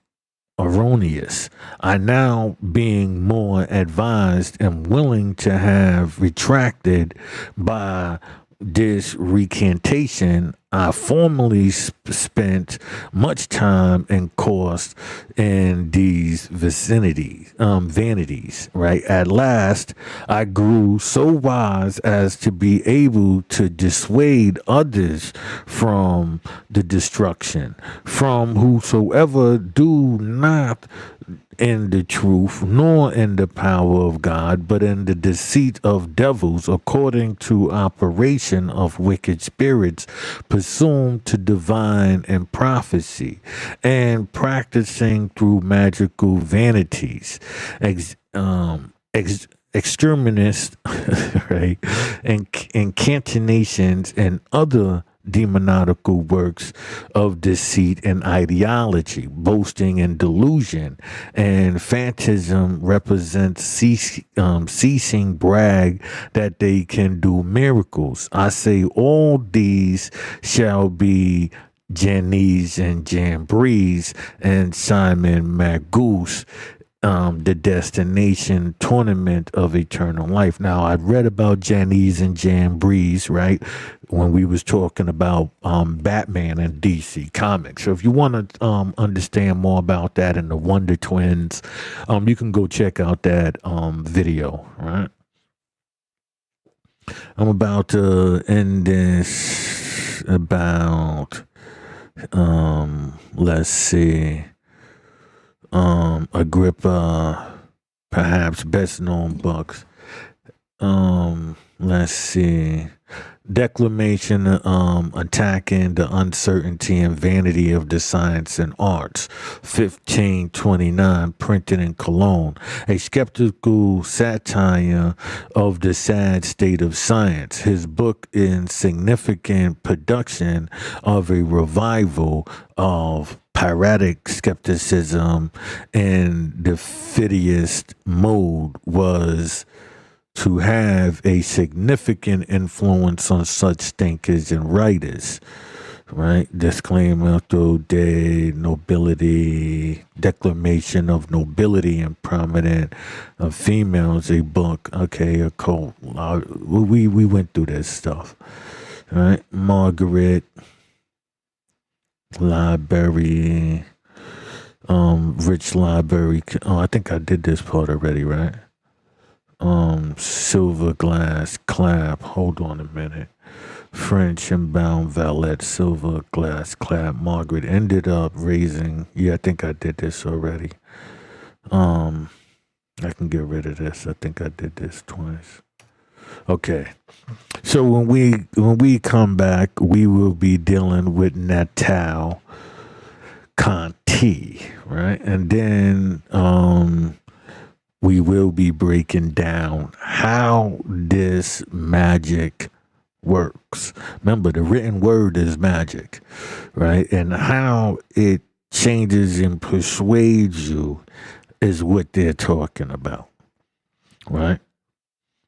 erroneous. I now, being more advised, am willing to have retracted by this recantation I formerly spent much time and cost in these vanities, right? At last, I grew so wise as to be able to dissuade others from the destruction, from whosoever do not in the truth, nor in the power of God, but in the deceit of devils, according to operation of wicked spirits, presumed to divine and prophecy, and practicing through magical vanities, exterminists, right, and incantinations and other demonical works of deceit and ideology, boasting and delusion, and phantasm represents ceasing brag that they can do miracles. I say all these shall be Janice and Jambreeze and Simon Magus, the destination tournament of eternal life. Now, I read about Janice and Jambreeze, right, when we was talking about Batman and DC Comics. So if you want to understand more about that and the Wonder Twins, you can go check out that video, right? I'm about to end this about, let's see, Agrippa, perhaps best known books. Let's see. Declamation attacking the uncertainty and vanity of the science and arts, 1529, printed in Cologne. A skeptical satire of the sad state of science. His book in significant production of a revival of piratic skepticism in the fideist mode was to have a significant influence on such thinkers and writers, right? Disclaimer through de nobility, declamation of nobility and prominent females, a book, okay, occult. We went through this stuff, right? Margaret Library, Rich Library. Oh, I think I did this part already, right? Silver glass clap. Hold on a minute. French and bound valet, silver glass clap. Margaret ended up raising. Yeah, I think I did this already. I can get rid of this. I think I did this twice. Okay. So when we come back, we will be dealing with Natal Conti, right? And then we will be breaking down how this magic works. Remember, the written word is magic, right? And how it changes and persuades you is what they're talking about, right?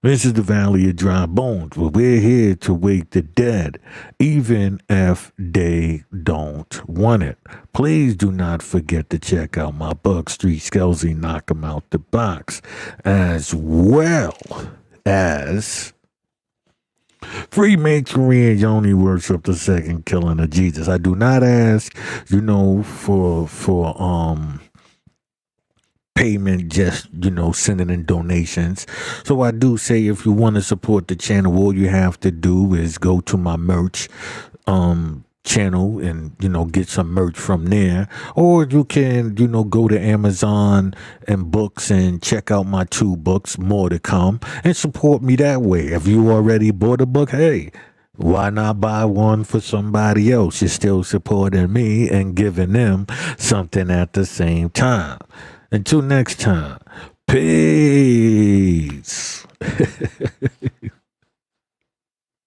This is the Valley of Dry Bones, where we're here to wake the dead, even if they don't want it. Please do not forget to check out my book, Street Skelzy, Knock 'em Out the Box, as well as Freemasonry and Yoni Worship, the second killing of Jesus. I do not ask, for payment, just sending in donations. So I do say, if you want to support the channel, all you have to do is go to my merch channel and get some merch from there, or you can go to Amazon and books and check out my 2 books, more to come, and support me that way. If you already bought a book, hey, why not buy one for somebody else? You're still supporting me and giving them something at the same time. Until next time, peace.